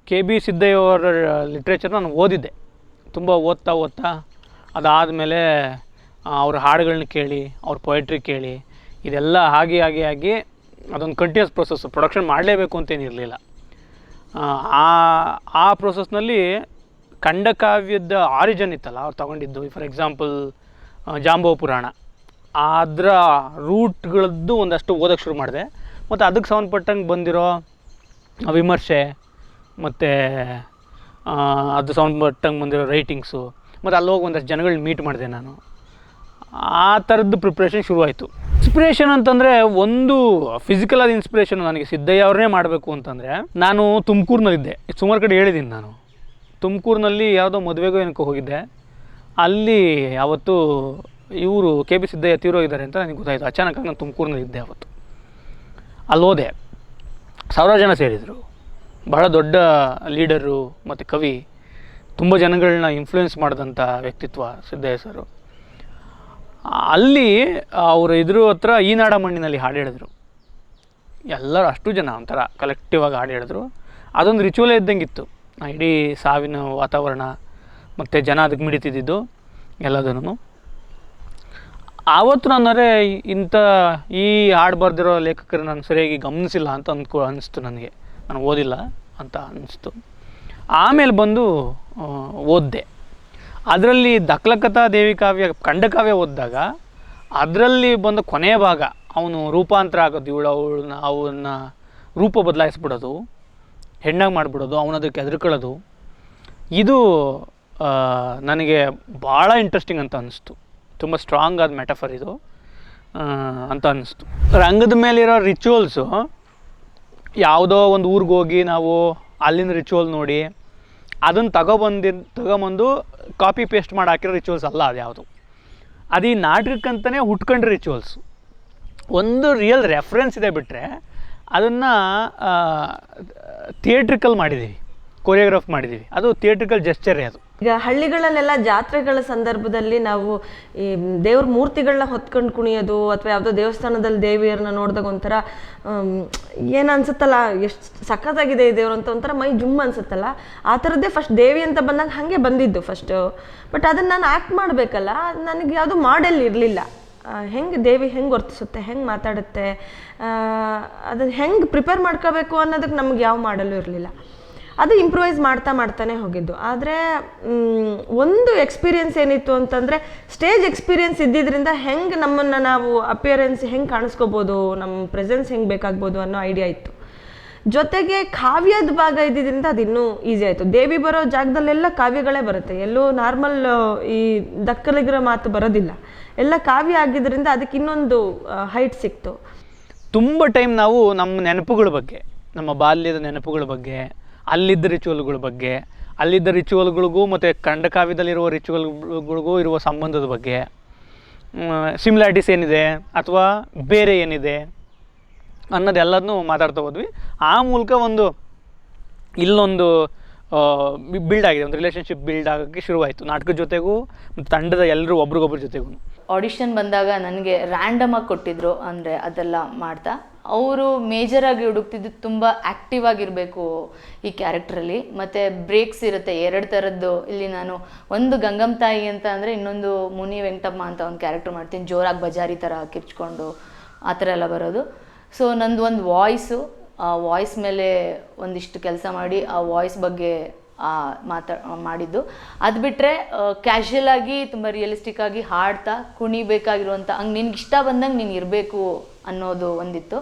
K B Siddaiah ಅವರ literature ನಾನು ಓದಿದ್ದೆ. ತುಂಬ ಓದ್ತಾ ಅದಾದಮೇಲೆ ಅವ್ರ ಹಾಡುಗಳನ್ನ ಕೇಳಿ, ಅವ್ರ ಪೊಯೆಟ್ರಿ ಕೇಳಿ, ಇದೆಲ್ಲ ಆಗಿ ಅದೊಂದು ಕಂಟಿನ್ಯೂಸ್ ಪ್ರೊಸೆಸ್ಸು. ಪ್ರೊಡಕ್ಷನ್ ಮಾಡಲೇಬೇಕು ಅಂತೇನಿರಲಿಲ್ಲ. ಆ ಪ್ರೊಸೆಸ್ನಲ್ಲಿ ಖಂಡಕಾವ್ಯದ ಆರಿಜಿನ್ ಇತ್ತಲ್ಲ ಅವ್ರು ತೊಗೊಂಡಿದ್ದು. ಫಾರ್ ಎಕ್ಸಾಂಪಲ್ ಜಾಂಬವ ಪುರಾಣ, ಅದರ ರೂಟ್ಗಳದ್ದು ಒಂದಷ್ಟು ಓದೋಕ್ಕೆ ಶುರು ಮಾಡಿದೆ. ಮತ್ತು ಅದಕ್ಕೆ ಸಂಬಂಧಪಟ್ಟಂಗೆ ಬಂದಿರೋ ವಿಮರ್ಶೆ ಮತ್ತು ಅದು ಸಂಬಂಧಪಟ್ಟಂಗೆ ಬಂದಿರೋ ರೈಟಿಂಗ್ಸು, ಮತ್ತು ಅಲ್ಲಿ ಹೋಗಿ ಒಂದಷ್ಟು ಜನಗಳನ್ನ ಮೀಟ್ ಮಾಡಿದೆ ನಾನು. ಆ ಥರದ್ದು ಪ್ರಿಪ್ರೇಷನ್ ಶುರುವಾಯಿತು. ಇನ್ಸ್ಪಿರೇಷನ್ ಅಂತಂದರೆ ಒಂದು ಫಿಸಿಕಲ್ ಆದ ಇನ್ಸ್ಪಿರೇಷನ್ ನನಗೆ ಸಿದ್ದಯ್ಯ ಅವ್ರನ್ನೇ ಮಾಡಬೇಕು ಅಂತಂದರೆ, ನಾನು ತುಮಕೂರಿನಲ್ಲಿದ್ದೆ. ಸುಮಾರು ಕಡೆ ಹೇಳಿದ್ದೀನಿ ನಾನು. ತುಮಕೂರಿನಲ್ಲಿ ಯಾವುದೋ ಮದುವೆಗೋ ಏನಕ್ಕೆ ಹೋಗಿದ್ದೆ. ಅಲ್ಲಿ ಅವತ್ತು ಇವರು ಕೆ ಬಿ ಸಿದ್ದಯ್ಯ ತೀರೋಗಿದ್ದಾರೆ ಅಂತ ನನಗೆ ಗೊತ್ತಾಯಿತು. ಅಚಾನಕ್ಕಾಗಿ ನಾನು ತುಮಕೂರಿನಲ್ಲಿದ್ದೆ ಅವತ್ತು. ಅಲ್ಲಿ ಹೋದೆ, ಸಾವಿರಾರು ಜನ ಸೇರಿದರು. ಬಹಳ ದೊಡ್ಡ ಲೀಡರು ಮತ್ತು ಕವಿ, ತುಂಬ ಜನಗಳನ್ನ ಇನ್ಫ್ಲೂಯೆನ್ಸ್ ಮಾಡಿದಂಥ ವ್ಯಕ್ತಿತ್ವ ಸಿದ್ದಯ್ಯ ಸರು. ಅಲ್ಲಿ ಅವರು ಇದ್ರ ಹತ್ರ ಈ ನಾಡ ಮಣ್ಣಿನಲ್ಲಿ ಹಾಡು ಹೇಳಿದ್ರು. ಎಲ್ಲರೂ ಅಷ್ಟು ಜನ ಒಂಥರ ಕಲೆಕ್ಟಿವ್ ಆಗಿ ಹಾಡು ಹೇಳಿದ್ರು. ಅದೊಂದು ರಿಚುವಲೇ ಇದ್ದಂಗಿತ್ತು. ಇಡೀ ಸಾವಿನ ವಾತಾವರಣ ಮತ್ತು ಜನ ಅದಕ್ಕೆ ಮಿಡಿತಿದ್ದು ಎಲ್ಲದನ್ನು. ಆವತ್ತು ನಾನರೆ ಈ ಹಾಡು ಬರೆದಿರೋ ಲೇಖಕರು ನಾನು ಸರಿಯಾಗಿ ಗಮನಿಸಿಲ್ಲ ಅಂತ ಅನ್ನಿಸ್ತು ನನಗೆ. ನಾನು ಓದಿಲ್ಲ ಅಂತ ಅನ್ನಿಸ್ತು. ಆಮೇಲೆ ಬಂದು ಓದಿದೆ. ಅದರಲ್ಲಿ ದಕ್ಲಕಥಾ ದೇವಿ ಕಾವ್ಯ ಖಂಡಕಾವ್ಯ ಓದಿದಾಗ ಅದರಲ್ಲಿ ಬಂದ ಕೊನೆಯ ಭಾಗ, ಅವನು ರೂಪಾಂತರ ಆಗೋದು, ಅವನ್ನ ರೂಪ ಬದಲಾಯಿಸ್ಬಿಡೋದು, ಹೆಣ್ಣಾಗಿ ಮಾಡಿಬಿಡೋದು, ಅವನದಕ್ಕೆ ಹೆದರ್ಕೊಳ್ಳೋದು, ಇದು ನನಗೆ ಭಾಳ ಇಂಟ್ರೆಸ್ಟಿಂಗ್ ಅಂತ ಅನ್ನಿಸ್ತು. ತುಂಬ ಸ್ಟ್ರಾಂಗ್ ಆದ ಮೆಟಫರ್ ಇದು ಅಂತ ಅನ್ನಿಸ್ತು. ರಂಗದ ಮೇಲಿರೋ ರಿಚುವಲ್ಸು ಯಾವುದೋ ಒಂದು ಊರಿಗೆ ಹೋಗಿ ನಾವು ಅಲ್ಲಿನ ರಿಚುವಲ್ ನೋಡಿ ಅದನ್ನು ತಗೊಬಂದು ಕಾಪಿ ಪೇಸ್ಟ್ ಮಾಡಿ ಹಾಕಿರೋ ರಿಚುವಲ್ಸ್ ಅಲ್ಲ ಅದು ಯಾವುದು. ಅದು ಈ ನಾಟಕಕ್ಕಂತಲೇ ಹುಟ್ಕೊಂಡ್ರೆ ರಿಚುವಲ್ಸು. ಒಂದು ರಿಯಲ್ ರೆಫರೆನ್ಸ್ ಇದೆ ಬಿಟ್ಟರೆ ಅದನ್ನು ಥಿಯೇಟ್ರಿಕಲ್ ಮಾಡಿದ್ದೀವಿ, ಕೊರಿಯೋಗ್ರಾಫ್ ಮಾಡಿದ್ದೀವಿ. ಅದು ಥಿಯೇಟ್ರಿಕಲ್ ಜೆಸ್ಚರೇ ಅದು. ಈಗ ಹಳ್ಳಿಗಳಲ್ಲೆಲ್ಲ ಜಾತ್ರೆಗಳ ಸಂದರ್ಭದಲ್ಲಿ ನಾವು ಈ ದೇವ್ರ ಮೂರ್ತಿಗಳನ್ನ ಹೊತ್ಕೊಂಡು ಕುಣಿಯೋದು, ಅಥವಾ ಯಾವುದೋ ದೇವಸ್ಥಾನದಲ್ಲಿ ದೇವಿಯರನ್ನ ನೋಡಿದಾಗ ಒಂಥರ ಏನು ಅನ್ಸುತ್ತಲ್ಲ, ಎಷ್ಟು ಸಖತ್ತಾಗಿದೆ ಈ ದೇವ್ರು ಅಂತ ಒಂಥರ ಮೈ ಜುಮ್ ಅನ್ಸುತ್ತಲ್ಲ. ಆ ಥರದ್ದೇ ಫಸ್ಟ್ ದೇವಿ ಅಂತ ಬಂದಾಗ ಹಾಗೆ ಬಂದಿದ್ದು ಫಸ್ಟು. ಬಟ್ ಅದನ್ನು ನಾನು ಆ್ಯಕ್ಟ್ ಮಾಡಬೇಕಲ್ಲ, ನನಗೆ ಯಾವುದು ಮಾಡೆಲ್ ಇರಲಿಲ್ಲ. ಹೆಂಗೆ ದೇವಿ ಹೆಂಗೆ ವರ್ತಿಸುತ್ತೆ, ಹೆಂಗೆ ಮಾತಾಡುತ್ತೆ, ಅದನ್ನು ಹೆಂಗೆ ಪ್ರಿಪೇರ್ ಮಾಡ್ಕೋಬೇಕು ಅನ್ನೋದಕ್ಕೆ ನಮ್ಗೆ ಯಾವ ಮಾಡಲು ಇರಲಿಲ್ಲ. ಅದು ಇಂಪ್ರೂವೈಸ್ ಮಾಡ್ತಾನೆ ಹೋಗಿದ್ದು. ಆದರೆ ಒಂದು ಎಕ್ಸ್ಪೀರಿಯೆನ್ಸ್ ಏನಿತ್ತು ಅಂತಂದರೆ, ಸ್ಟೇಜ್ ಎಕ್ಸ್ಪೀರಿಯೆನ್ಸ್ ಇದ್ದಿದ್ದರಿಂದ ಹೆಂಗೆ ನಮ್ಮನ್ನು ನಾವು ಅಪಿಯರೆನ್ಸ್ ಹೆಂಗೆ ಕಾಣಿಸ್ಕೋಬೋದು, ನಮ್ಮ ಪ್ರೆಸೆನ್ಸ್ ಹೆಂಗೆ ಬೇಕಾಗ್ಬೋದು ಅನ್ನೋ ಐಡಿಯಾ ಇತ್ತು. ಜೊತೆಗೆ ಕಾವ್ಯದ ಭಾಗ ಇದ್ದಿದ್ದರಿಂದ ಅದು ಇನ್ನೂ ಈಸಿ ಆಯಿತು. ದೇವಿ ಬರೋ ಜಾಗದಲ್ಲೆಲ್ಲ ಕಾವ್ಯಗಳೇ ಬರುತ್ತೆ, ಎಲ್ಲೂ ನಾರ್ಮಲ್ ಈ ದಕ್ಕಲಿಗಿರೋ ಮಾತು ಬರೋದಿಲ್ಲ. ಎಲ್ಲ ಕಾವ್ಯ ಆಗಿದ್ದರಿಂದ ಅದಕ್ಕೆ ಇನ್ನೊಂದು ಹೈಟ್ ಸಿಕ್ತು. ತುಂಬ ಟೈಮ್ ನಾವು ನಮ್ಮ ನೆನಪುಗಳ ಬಗ್ಗೆ, ನಮ್ಮ ಬಾಲ್ಯದ ನೆನಪುಗಳ ಬಗ್ಗೆ, ಅಲ್ಲಿದ್ದ ರಿಚುವಲ್ಗಳ ಬಗ್ಗೆ, ಅಲ್ಲಿದ್ದ ರಿಚುವಲ್ಗಳಿಗೂ ಮತ್ತು ಖಂಡಕಾವ್ಯದಲ್ಲಿರುವ ರಿಚುವಲ್ಗಳಿಗೂ ಇರುವ ಸಂಬಂಧದ ಬಗ್ಗೆ, ಸಿಮಿಲಾರಿಟೀಸ್ ಏನಿದೆ ಅಥವಾ ಬೇರೆ ಏನಿದೆ ಅನ್ನೋದೆಲ್ಲದನ್ನೂ ಮಾತಾಡ್ತಾ ಹೋದ್ವಿ. ಆ ಮೂಲಕ ಇಲ್ಲೊಂದು ಬಿಲ್ಡ್ ಆಗಿದೆ, ಒಂದು ರಿಲೇಷನ್ಶಿಪ್ ಬಿಲ್ಡ್ ಆಗೋಕ್ಕೆ ಶುರುವಾಯಿತು ನಾಟಕದ ಜೊತೆಗೂ ಮತ್ತು ತಂಡದ ಎಲ್ಲರೂ ಒಬ್ರಿಗೊಬ್ಬರ ಜೊತೆಗೂ. ಆಡಿಷನ್ ಬಂದಾಗ ನನಗೆ ರ್ಯಾಂಡಮ್ ಆಗಿ ಕೊಟ್ಟಿದ್ರು, ಅಂದರೆ ಅದೆಲ್ಲ ಮಾಡ್ತಾ ಅವರು ಮೇಜರಾಗಿ ಹುಡುಕ್ತಿದ್ದು ತುಂಬ ಆ್ಯಕ್ಟಿವ್ ಆಗಿರಬೇಕು ಈ ಕ್ಯಾರೆಕ್ಟ್ರಲ್ಲಿ, ಮತ್ತು ಬ್ರೇಕ್ಸ್ ಇರುತ್ತೆ 2 ಥರದ್ದು. ಇಲ್ಲಿ ನಾನು ಒಂದು ಗಂಗಮ್ಮ ತಾಯಿ ಅಂತ ಅಂದರೆ, ಇನ್ನೊಂದು ಮುನಿ ವೆಂಕಟಮ್ಮ ಅಂತ ಒಂದು ಕ್ಯಾರೆಕ್ಟರ್ ಮಾಡ್ತೀನಿ, ಜೋರಾಗಿ ಬಜಾರಿ ಥರ ಕಿರ್ಚ್ಕೊಂಡು ಆ ಥರ ಎಲ್ಲ ಬರೋದು. ಸೊ ನಂದು ಒಂದು ವಾಯ್ಸು, ಆ ವಾಯ್ಸ್ ಮೇಲೆ ಒಂದಿಷ್ಟು ಕೆಲಸ ಮಾಡಿ ಆ ವಾಯ್ಸ್ ಬಗ್ಗೆ ಮಾಡಿದ್ದು. ಅದು ಬಿಟ್ಟರೆ ಕ್ಯಾಶುಯಲ್ ಆಗಿ ತುಂಬ ರಿಯಲಿಸ್ಟಿಕ್ ಆಗಿ ಹಾಡ್ತಾ ಕುಣಿಬೇಕಾಗಿರುವಂಥ, ಹಂಗೆ ನಿನ್ಗೆ ಇಷ್ಟ ಬಂದಂಗೆ ನೀನು ಇರಬೇಕು ಅನ್ನೋದು ಒಂದಿತ್ತು.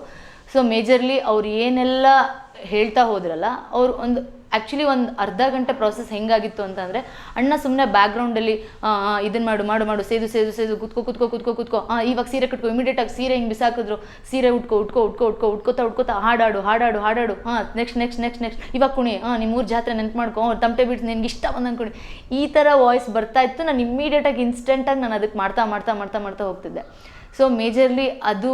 ಸೊ ಮೇಜರ್ಲಿ ಅವ್ರು ಏನೆಲ್ಲ ಹೇಳ್ತಾ ಹೋದ್ರಲ್ಲ, ಅವ್ರು ಆ್ಯಕ್ಚುಲಿ ಒಂದು ಅರ್ಧ ಗಂಟೆ ಪ್ರಾಸೆಸ್ ಹೆಂಗಾಗಿತ್ತು ಅಂತಂದರೆ, ಅಣ್ಣ ಸುಮ್ಮನೆ ಬ್ಯಾಕ್ಗ್ರೌಂಡಲ್ಲಿ ಇದನ್ನು ಮಾಡು ಸೇದು ಕುತ್ಕೋ ಇವಾಗ ಸೀರೆ ಕಟ್ಕೋ, ಇಮಿಡಿಯೇಟಾಗಿ ಸೀರೆ ಹಿಂಗೆ ಬಿಸಾಕಿದ್ರು, ಸೀರೆ ಉಟ್ಕೋತಾ ಹಾಡಾಡು ನೆಕ್ಸ್ಟ್ ಇವಾಗ ಕುಣಿ, ನಿಮ್ಮ ಊರು ಜಾತ್ರೆ ನೆನ್ಪು ಮಾಡ್ಕೊ, ತಮಟೆ ಬಿಡ್ತು, ನಿನ್ಗೆ ಇಷ್ಟ ಬಂದಂಗೆ ಕುಣಿ, ಈ ಥರ ವಾಯ್ಸ್ ಬರ್ತಾ ಇತ್ತು. ನಾನು ಇಮ್ಮಿಡಿಯೇಟಾಗಿ ಇನ್ಸ್ಟೆಂಟಾಗಿ ನಾನು ಅದಕ್ಕೆ ಮಾಡ್ತಾ ಹೋಗ್ತಿದ್ದೆ. ಸೊ ಮೇಜರ್ಲಿ ಅದು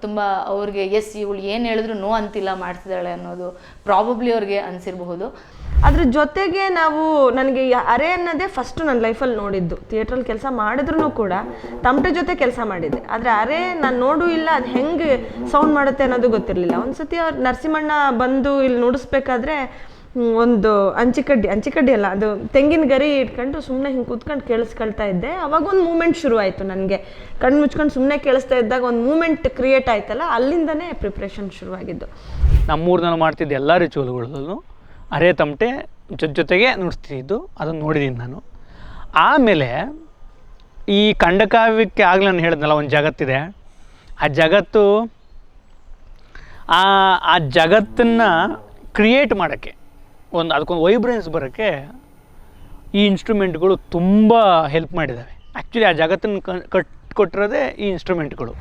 ತುಂಬ ಅವ್ರಿಗೆ ಎಸ್ ಇವಳು ಏನು ಹೇಳಿದ್ರು ನೋ ಅಂತಿಲ್ಲ, ಮಾಡ್ತಿದ್ದಾಳೆ ಅನ್ನೋದು ಪ್ರಾಬಬ್ಲಿ ಅವ್ರಿಗೆ ಅನಿಸಿರಬಹುದು. ಅದ್ರ ಜೊತೆಗೆ ನನಗೆ ಅರೆ ಅನ್ನೋದೇ ಫಸ್ಟು ನನ್ನ ಲೈಫಲ್ಲಿ ನೋಡಿದ್ದು. ಥಿಯೇಟ್ರಲ್ಲಿ ಕೆಲಸ ಮಾಡಿದ್ರೂ ಕೂಡ ತಮಟೆ ಜೊತೆ ಕೆಲಸ ಮಾಡಿದ್ದೆ, ಆದರೆ ಅರೆ ನಾನು ನೋಡೂ ಇಲ್ಲ, ಅದು ಹೆಂಗೆ ಸೌಂಡ್ ಮಾಡುತ್ತೆ ಅನ್ನೋದು ಗೊತ್ತಿರಲಿಲ್ಲ. ಒಂದು ಸತಿ ಅವ್ರು ನರಸಿಂಹಣ್ಣ ಬಂದು ಇಲ್ಲಿ ನುಡಿಸ್ಬೇಕಾದ್ರೆ ಒಂದು ಅಂಚಿಕಡ್ಡಿ ಅಲ್ಲ, ಅದು ತೆಂಗಿನ ಗರಿ ಇಟ್ಕೊಂಡು ಸುಮ್ಮನೆ ಹಿಂಗೆ ಕೂತ್ಕೊಂಡು ಕೇಳಿಸ್ಕೊಳ್ತಾ ಇದ್ದೆ. ಅವಾಗ ಒಂದು ಮೂಮೆಂಟ್ ಶುರು ಆಯಿತು ನನಗೆ. ಕಣ್ಣು ಮುಚ್ಕೊಂಡು ಸುಮ್ಮನೆ ಕೇಳಿಸ್ತಾ ಇದ್ದಾಗ ಒಂದು ಮೂಮೆಂಟ್ ಕ್ರಿಯೇಟ್ ಆಯ್ತಲ್ಲ, ಅಲ್ಲಿಂದನೇ ಪ್ರಿಪ್ರೇಷನ್ ಶುರುವಾಗಿದ್ದು. ನಮ್ಮೂರಿನಲ್ಲಿ ಮಾಡ್ತಿದ್ದ ಎಲ್ಲ ರಿಚುವಲ್ಗಳಲ್ಲೂ ಅರೆ ತಮಟೆ ಜೊತೆಗೆ ನುಡಿಸ್ತಿದ್ದು, ಅದನ್ನು ನೋಡಿದ್ದೀನಿ ನಾನು. ಆಮೇಲೆ ಈ ಖಂಡಕಾವ್ಯಕ್ಕೆ ಆಗಲೇ ನಾನು ಹೇಳಿದ್ನಲ್ಲ, ಒಂದು ಜಗತ್ತಿದೆ. ಆ ಜಗತ್ತು ಆ ಜಗತ್ತನ್ನು ಕ್ರಿಯೇಟ್ ಮಾಡೋಕ್ಕೆ, ಅದಕ್ಕೊಂದು ವೈಬ್ರೆನ್ಸ್ ಬರೋಕ್ಕೆ ಈ ಇನ್ಸ್ಟ್ರೂಮೆಂಟ್ಗಳು ತುಂಬ ಹೆಲ್ಪ್ ಮಾಡಿದ್ದಾವೆ. ಆ್ಯಕ್ಚುಲಿ ಆ ಜಗತ್ತನ್ನು ಕಟ್ಕೊಟ್ಟಿರೋದೇ ಈ ಇನ್ಸ್ಟ್ರೂಮೆಂಟ್ಗಳು.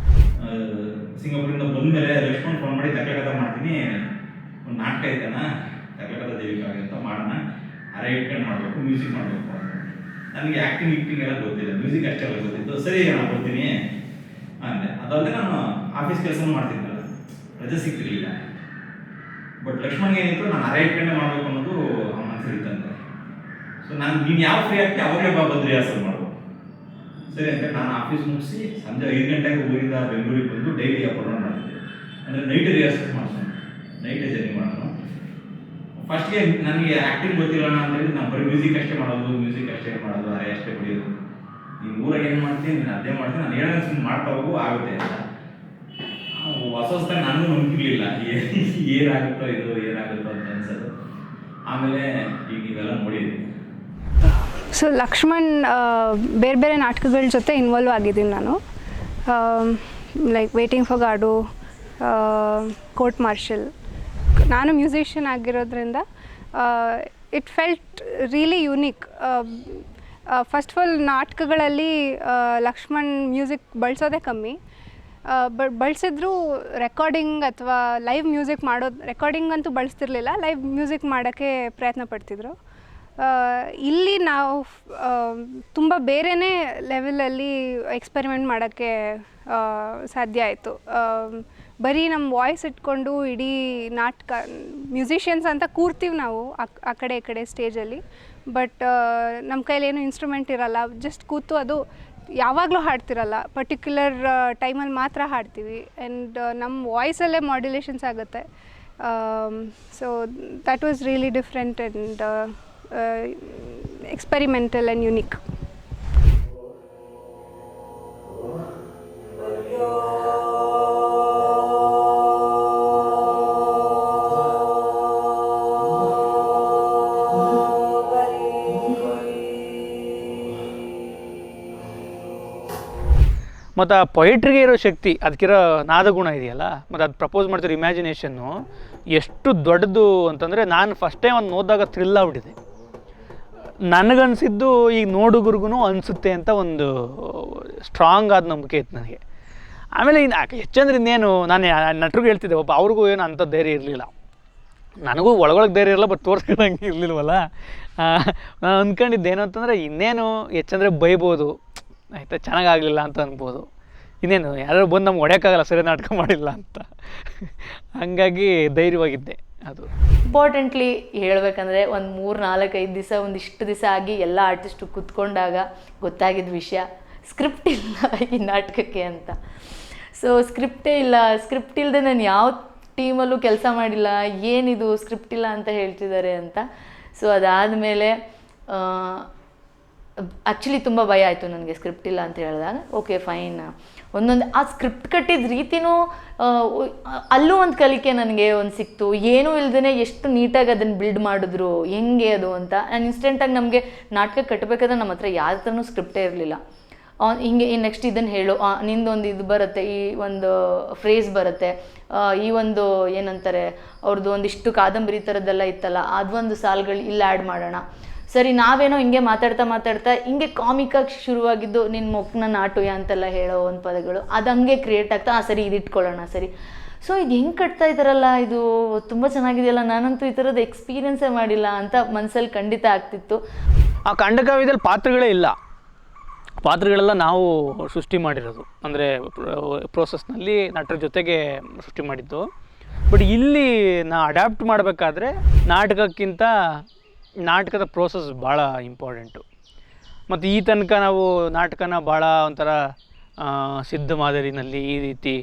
ಸಿಂಗಾಪುರಿಂದ ಬಂದಮೇಲೆ ಲಕ್ಷ್ಮಣ್ ಫೋನ್ ಮಾಡಿ ತಕ್ಲಕಥ ಮಾಡ್ತೀನಿ, ಒಂದು ನಾಟಕ ಐತನ ತಕ್ಲಕಥ ದೇವಿಕಾಗ ಅಂತ ಮಾಡೋಣ, ಅರೆ ಇಟ್ಕೊಂಡು ಮಾಡಬೇಕು, ಮ್ಯೂಸಿಕ್ ಮಾಡಬೇಕು. ನನಗೆ ಆ್ಯಕ್ಟಿಂಗ್ ಎಲ್ಲ ಗೊತ್ತಿಲ್ಲ, ಮ್ಯೂಸಿಕ್ ಅಷ್ಟೇ ಎಲ್ಲ ಗೊತ್ತಿತ್ತು. ಸರಿ ನಾನು ಬರ್ತೀನಿ ಅಂದೆ. ಅದಲ್ಲದೆ ನಾನು ಆಫೀಸ್ ಕೆಲಸನೂ ಮಾಡ್ತಿದ್ದಲ್ಲ, ರಜೆ ಸಿಗ್ತಿರ್ಲಿಲ್ಲ. ಬಟ್ ಲಕ್ಷ್ಮಣ್ಗೆ ಏನಿತ್ತು, ನಾನು ಅರೆ ಇಟ್ಕೊಂಡೆ ಮಾಡಬೇಕು ಅನ್ನೋದು ಆ ಮನಸ್ಸಲ್ಲಿ ಇತ್ತಂತೆ. ಸೊ ನೀನು ಯಾವ ಫ್ರೀ ಆಗ್ತಿ ಅವಾಗಲೇ ಬಂದು ರಿಹರ್ಸಲ್ ಮಾಡ್ಬೋದು. ಸರಿ ಅಂತ ನಾನು ಆಫೀಸ್ ಮುಗಿಸಿ ಸಂಜೆ 5 ಗಂಟೆಗೆ ಊರಿಂದ ಬೆಂಗಳೂರಿಗೆ ಬಂದು ಡೈಲಿ ಅಪ್ ಡೌನ್ ಮಾಡ್ತಿದ್ದೆ. ಅಂದರೆ ನೈಟ್ ರಿಹರ್ಸಲ್ ಮಾಡ್ಸೋಣ, ನೈಟೇ ಜರ್ನಿ ಮಾಡೋಣ. ಫಸ್ಟ್ಗೆ ನನಗೆ ಆ್ಯಕ್ಟಿಂಗ್ ಗೊತ್ತಿಲ್ಲ ಅಂತೇಳಿ ನಾನು ಬರೀ ಮ್ಯೂಸಿಕ್ ಅಷ್ಟೇ ಮಾಡೋದು, ಅರೆ ಅಷ್ಟೇ ಹೊಡಿಯೋದು. ನೀನು ಊರಾಗ ಏನು ಮಾಡ್ತೀನಿ, ನೀನು ಅದೇ ಮಾಡ್ತೀನಿ, ನಾನು ಹೇಳೋದು ಸುಮ್ಮನೆ ಮಾಡ್ತಾ ಹೋಗು ಆಗುತ್ತೆ ಅಂತ. ಹೊಸದಾಗಿ ನನಗೂ ನಂಬಿರಲಿಲ್ಲ, ಏನಾಗುತ್ತೋ ಅಂತ ಅನ್ಸೋದು. ಆಮೇಲೆ ಈಗ ಇವೆಲ್ಲ ನೋಡಿದ್ವಿ. ಸೊ ಲಕ್ಷ್ಮಣ್ ಬೇರೆ ಬೇರೆ ನಾಟಕಗಳ ಜೊತೆ ಇನ್ವಾಲ್ವ್ ಆಗಿದ್ದೀನಿ ನಾನು. Like waiting for Godot, court martial. ನಾನು ಮ್ಯೂಸಿಷಿಯನ್ ಆಗಿರೋದ್ರಿಂದ it felt really unique. First of all ನಾಟಕಗಳಲ್ಲಿ ಲಕ್ಷ್ಮಣ್ ಮ್ಯೂಸಿಕ್ ಬಳಸೋದೇ ಕಮ್ಮಿ. ಬಳಸಿದ್ರು ರೆಕಾರ್ಡಿಂಗ್ ಅಥವಾ ಲೈವ್ ಮ್ಯೂಸಿಕ್ ರೆಕಾರ್ಡಿಂಗ್ ಅಂತೂ ಬಳಸ್ತಿರ್ಲಿಲ್ಲ, ಲೈವ್ ಮ್ಯೂಸಿಕ್ ಮಾಡೋಕ್ಕೆ ಪ್ರಯತ್ನ ಪಡ್ತಿದ್ರು. ಇಲ್ಲಿ ನಾವು ತುಂಬ ಬೇರೆಯೇ ಲೆವೆಲಲ್ಲಿ ಎಕ್ಸ್ಪೆರಿಮೆಂಟ್ ಮಾಡೋಕ್ಕೆ ಸಾಧ್ಯ ಆಯಿತು. ಬರೀ ನಮ್ಮ ವಾಯ್ಸ್ ಇಟ್ಕೊಂಡು ಇಡೀ ನಾಟಕ ಮ್ಯೂಸಿಷಿಯನ್ಸ್ ಅಂತ ಕೂರ್ತೀವಿ ನಾವು ಆ ಕಡೆ ಈ ಕಡೆ ಸ್ಟೇಜಲ್ಲಿ. ಬಟ್ ನಮ್ಮ ಕೈಲೇನು ಇನ್ಸ್ಟ್ರೂಮೆಂಟ್ ಇರಲ್ಲ, ಜಸ್ಟ್ ಕೂತು ಅದು ಯಾವಾಗಲೂ ಹಾಡ್ತಿರಲ್ಲ, ಪರ್ಟಿಕ್ಯುಲರ್ ಟೈಮಲ್ಲಿ ಮಾತ್ರ ಹಾಡ್ತೀವಿ. ಆ್ಯಂಡ್ ನಮ್ಮ ವಾಯ್ಸಲ್ಲೇ ಮಾಡ್ಯುಲೇಷನ್ಸ್ ಆಗುತ್ತೆ. So that was really different and experimental and unique. ಮತ್ತು ಆ ಪೊಯಿಟ್ರಿಗೆ ಇರೋ ಶಕ್ತಿ, ಅದಕ್ಕಿರೋ ನಾದಗುಣ ಇದೆಯಲ್ಲ, ಮತ್ತು ಅದು ಪ್ರಪೋಸ್ ಮಾಡ್ತಿರೋ ಇಮ್ಯಾಜಿನೇಷನ್ನು ಎಷ್ಟು ದೊಡ್ಡದು ಅಂತಂದರೆ, ನಾನು ಫಸ್ಟ್ ಟೈಮ್ ಒಂದು ಓದಿದಾಗ ಥ್ರಿಲ್ ಆಗ್ಬಿಟ್ಟಿದೆ. ನನಗನ್ಸಿದ್ದು ಈಗ ನೋಡುಗರಿಗೂ ಅನಿಸುತ್ತೆ ಅಂತ ಒಂದು ಸ್ಟ್ರಾಂಗ್ ಆದ ನಂಬಿಕೆ ಇತ್ತು ನನಗೆ. ಆಮೇಲೆ ಹೆಚ್ಚಂದ್ರೆ ಇನ್ನೇನು, ನಾನು ನಟರಿಗೆ ಹೇಳ್ತಿದ್ದೆ, ಒಬ್ಬ ಅವ್ರಿಗೂ ಏನು ಅಂಥ ಧೈರ್ಯ ಇರಲಿಲ್ಲ, ನನಗೂ ಒಳಗೊಳಗೆ ಧೈರ್ಯ ಇರಲ್ಲ, ಬಟ್ ತೋರಿಸ್ಕೊಳಂಗೆ ಇರಲಿಲ್ವಲ್ಲ. ನಾನು ಅಂದ್ಕೊಂಡಿದ್ದೇನು ಅಂತಂದರೆ, ಇನ್ನೇನು ಹೆಚ್ಚಂದರೆ ಬೈಬೋದು, ಆಯಿತಾ, ಚೆನ್ನಾಗಾಗಲಿಲ್ಲ ಅಂತ ಅನ್ಬೋದು, ಇನ್ನೇನು ಯಾರು ಬಂದು ನಮ್ಗೆ ಹೊಡೆಯೋಕ್ಕಾಗಲ್ಲ ಸರಿ ನಾಟಕ ಮಾಡಿಲ್ಲ ಅಂತ. ಹಾಗಾಗಿ ಧೈರ್ಯವಾಗಿದ್ದೆ. ಅದು ಇಂಪಾರ್ಟೆಂಟ್ಲಿ ಹೇಳಬೇಕಂದ್ರೆ ಒಂದು 3-4-5 ದಿವಸ, ಒಂದಿಷ್ಟು ದಿವಸ ಆಗಿ ಎಲ್ಲ ಆರ್ಟಿಸ್ಟು ಕೂತ್ಕೊಂಡಾಗ ಗೊತ್ತಾಗಿದ್ದ ವಿಷಯ, ಸ್ಕ್ರಿಪ್ಟ್ ಇಲ್ಲ ಈ ನಾಟಕಕ್ಕೆ ಅಂತ. ಸೊ ಸ್ಕ್ರಿಪ್ಟ್ ಇಲ್ಲದೆ ನಾನು ಯಾವ ಟೀಮಲ್ಲೂ ಕೆಲಸ ಮಾಡಿಲ್ಲ, ಏನಿದು ಸ್ಕ್ರಿಪ್ಟ್ ಇಲ್ಲ ಅಂತ ಹೇಳ್ತಿದ್ದಾರೆ ಅಂತ. ಸೊ ಅದಾದಮೇಲೆ ಆ್ಯಕ್ಚುಲಿ ತುಂಬ ಭಯ ಆಯಿತು ನನಗೆ ಸ್ಕ್ರಿಪ್ಟ್ ಇಲ್ಲ ಅಂತ ಹೇಳಿದಾಗ. ಓಕೆ ಫೈನ್, ಒಂದೊಂದು ಆ ಸ್ಕ್ರಿಪ್ಟ್ ಕಟ್ಟಿದ ರೀತಿಯೂ ಅಲ್ಲೂ ಒಂದು ಕಲಿಕೆ ನನಗೆ ಒಂದು ಸಿಕ್ತು. ಏನೂ ಇಲ್ದೇ ಎಷ್ಟು ನೀಟಾಗಿ ಅದನ್ನು ಬಿಲ್ಡ್ ಮಾಡಿದ್ರು, ಹೆಂಗೆ ಅದು ಅಂತ. ನಾನು ಇನ್ಸ್ಟೆಂಟಾಗಿ ನಮಗೆ ನಾಟಕ ಕಟ್ಟಬೇಕಾದ್ರೆ ನಮ್ಮ ಹತ್ರ ಯಾವ ಥರನೂ ಸ್ಕ್ರಿಪ್ಟೇ ಇರಲಿಲ್ಲ. ಹಿಂಗೆ ನೆಕ್ಸ್ಟ್ ಇದನ್ನು ಹೇಳು, ನಿಂದೊಂದು ಇದು ಬರುತ್ತೆ, ಈ ಒಂದು ಫ್ರೇಸ್ ಬರುತ್ತೆ, ಈ ಒಂದು ಏನಂತಾರೆ ಅವ್ರದ್ದು ಒಂದಿಷ್ಟು ಕಾದಂಬರಿ ಥರದ್ದೆಲ್ಲ ಇತ್ತಲ್ಲ, ಅದೊಂದು ಸಾಲುಗಳು ಇಲ್ಲಿ ಆ್ಯಡ್ ಮಾಡೋಣ. ಸರಿ, ನಾವೇನೋ ಹಿಂಗೆ ಮಾತಾಡ್ತಾ ಹಿಂಗೆ ಕಾಮಿಕಾಗಿ ಶುರುವಾಗಿದ್ದು, ನಿನ್ನ ಮೊಕ್ಕನ ನಾಟುಯ ಅಂತೆಲ್ಲ ಹೇಳೋ ಒಂದು ಪದಗಳು, ಅದು ಹಂಗೆ ಕ್ರಿಯೇಟ್ ಆಗ್ತಾ, ಸರಿ ಇದು ಇಟ್ಕೊಳ್ಳೋಣ ಸರಿ. ಸೊ ಇದು ಹೆಂಗೆ ಕಟ್ತಾ ಇದ್ದಾರಲ್ಲ, ಇದು ತುಂಬ ಚೆನ್ನಾಗಿದೆಯಲ್ಲ, ನಾನಂತೂ ಈ ಥರದ್ದು ಎಕ್ಸ್ಪೀರಿಯನ್ಸೇ ಮಾಡಿಲ್ಲ ಅಂತ ಮನಸ್ಸಲ್ಲಿ ಖಂಡಿತ ಆಗ್ತಿತ್ತು. ಆ ಖಂಡಕಾವ್ಯದಲ್ಲಿ ಪಾತ್ರಗಳೇ ಇಲ್ಲ, ಪಾತ್ರಗಳೆಲ್ಲ ನಾವು ಸೃಷ್ಟಿ ಮಾಡಿರೋದು, ಅಂದರೆ ಪ್ರೋಸೆಸ್ನಲ್ಲಿ ನಟರ ಜೊತೆಗೆ ಸೃಷ್ಟಿ ಮಾಡಿದ್ದು. ಬಟ್ ಇಲ್ಲಿ ನಾವು ಅಡ್ಯಾಪ್ಟ್ ಮಾಡಬೇಕಾದ್ರೆ ನಾಟಕಕ್ಕಿಂತ ನಾಟಕದ ಪ್ರೋಸೆಸ್ ಭಾಳ ಇಂಪಾರ್ಟೆಂಟು. ಮತ್ತು ಈ ತನಕ ನಾವು ನಾಟಕನ ಭಾಳ ಒಂಥರ ಸಿದ್ಧ ಮಾದರಿನಲ್ಲಿ ಈ ರೀತಿ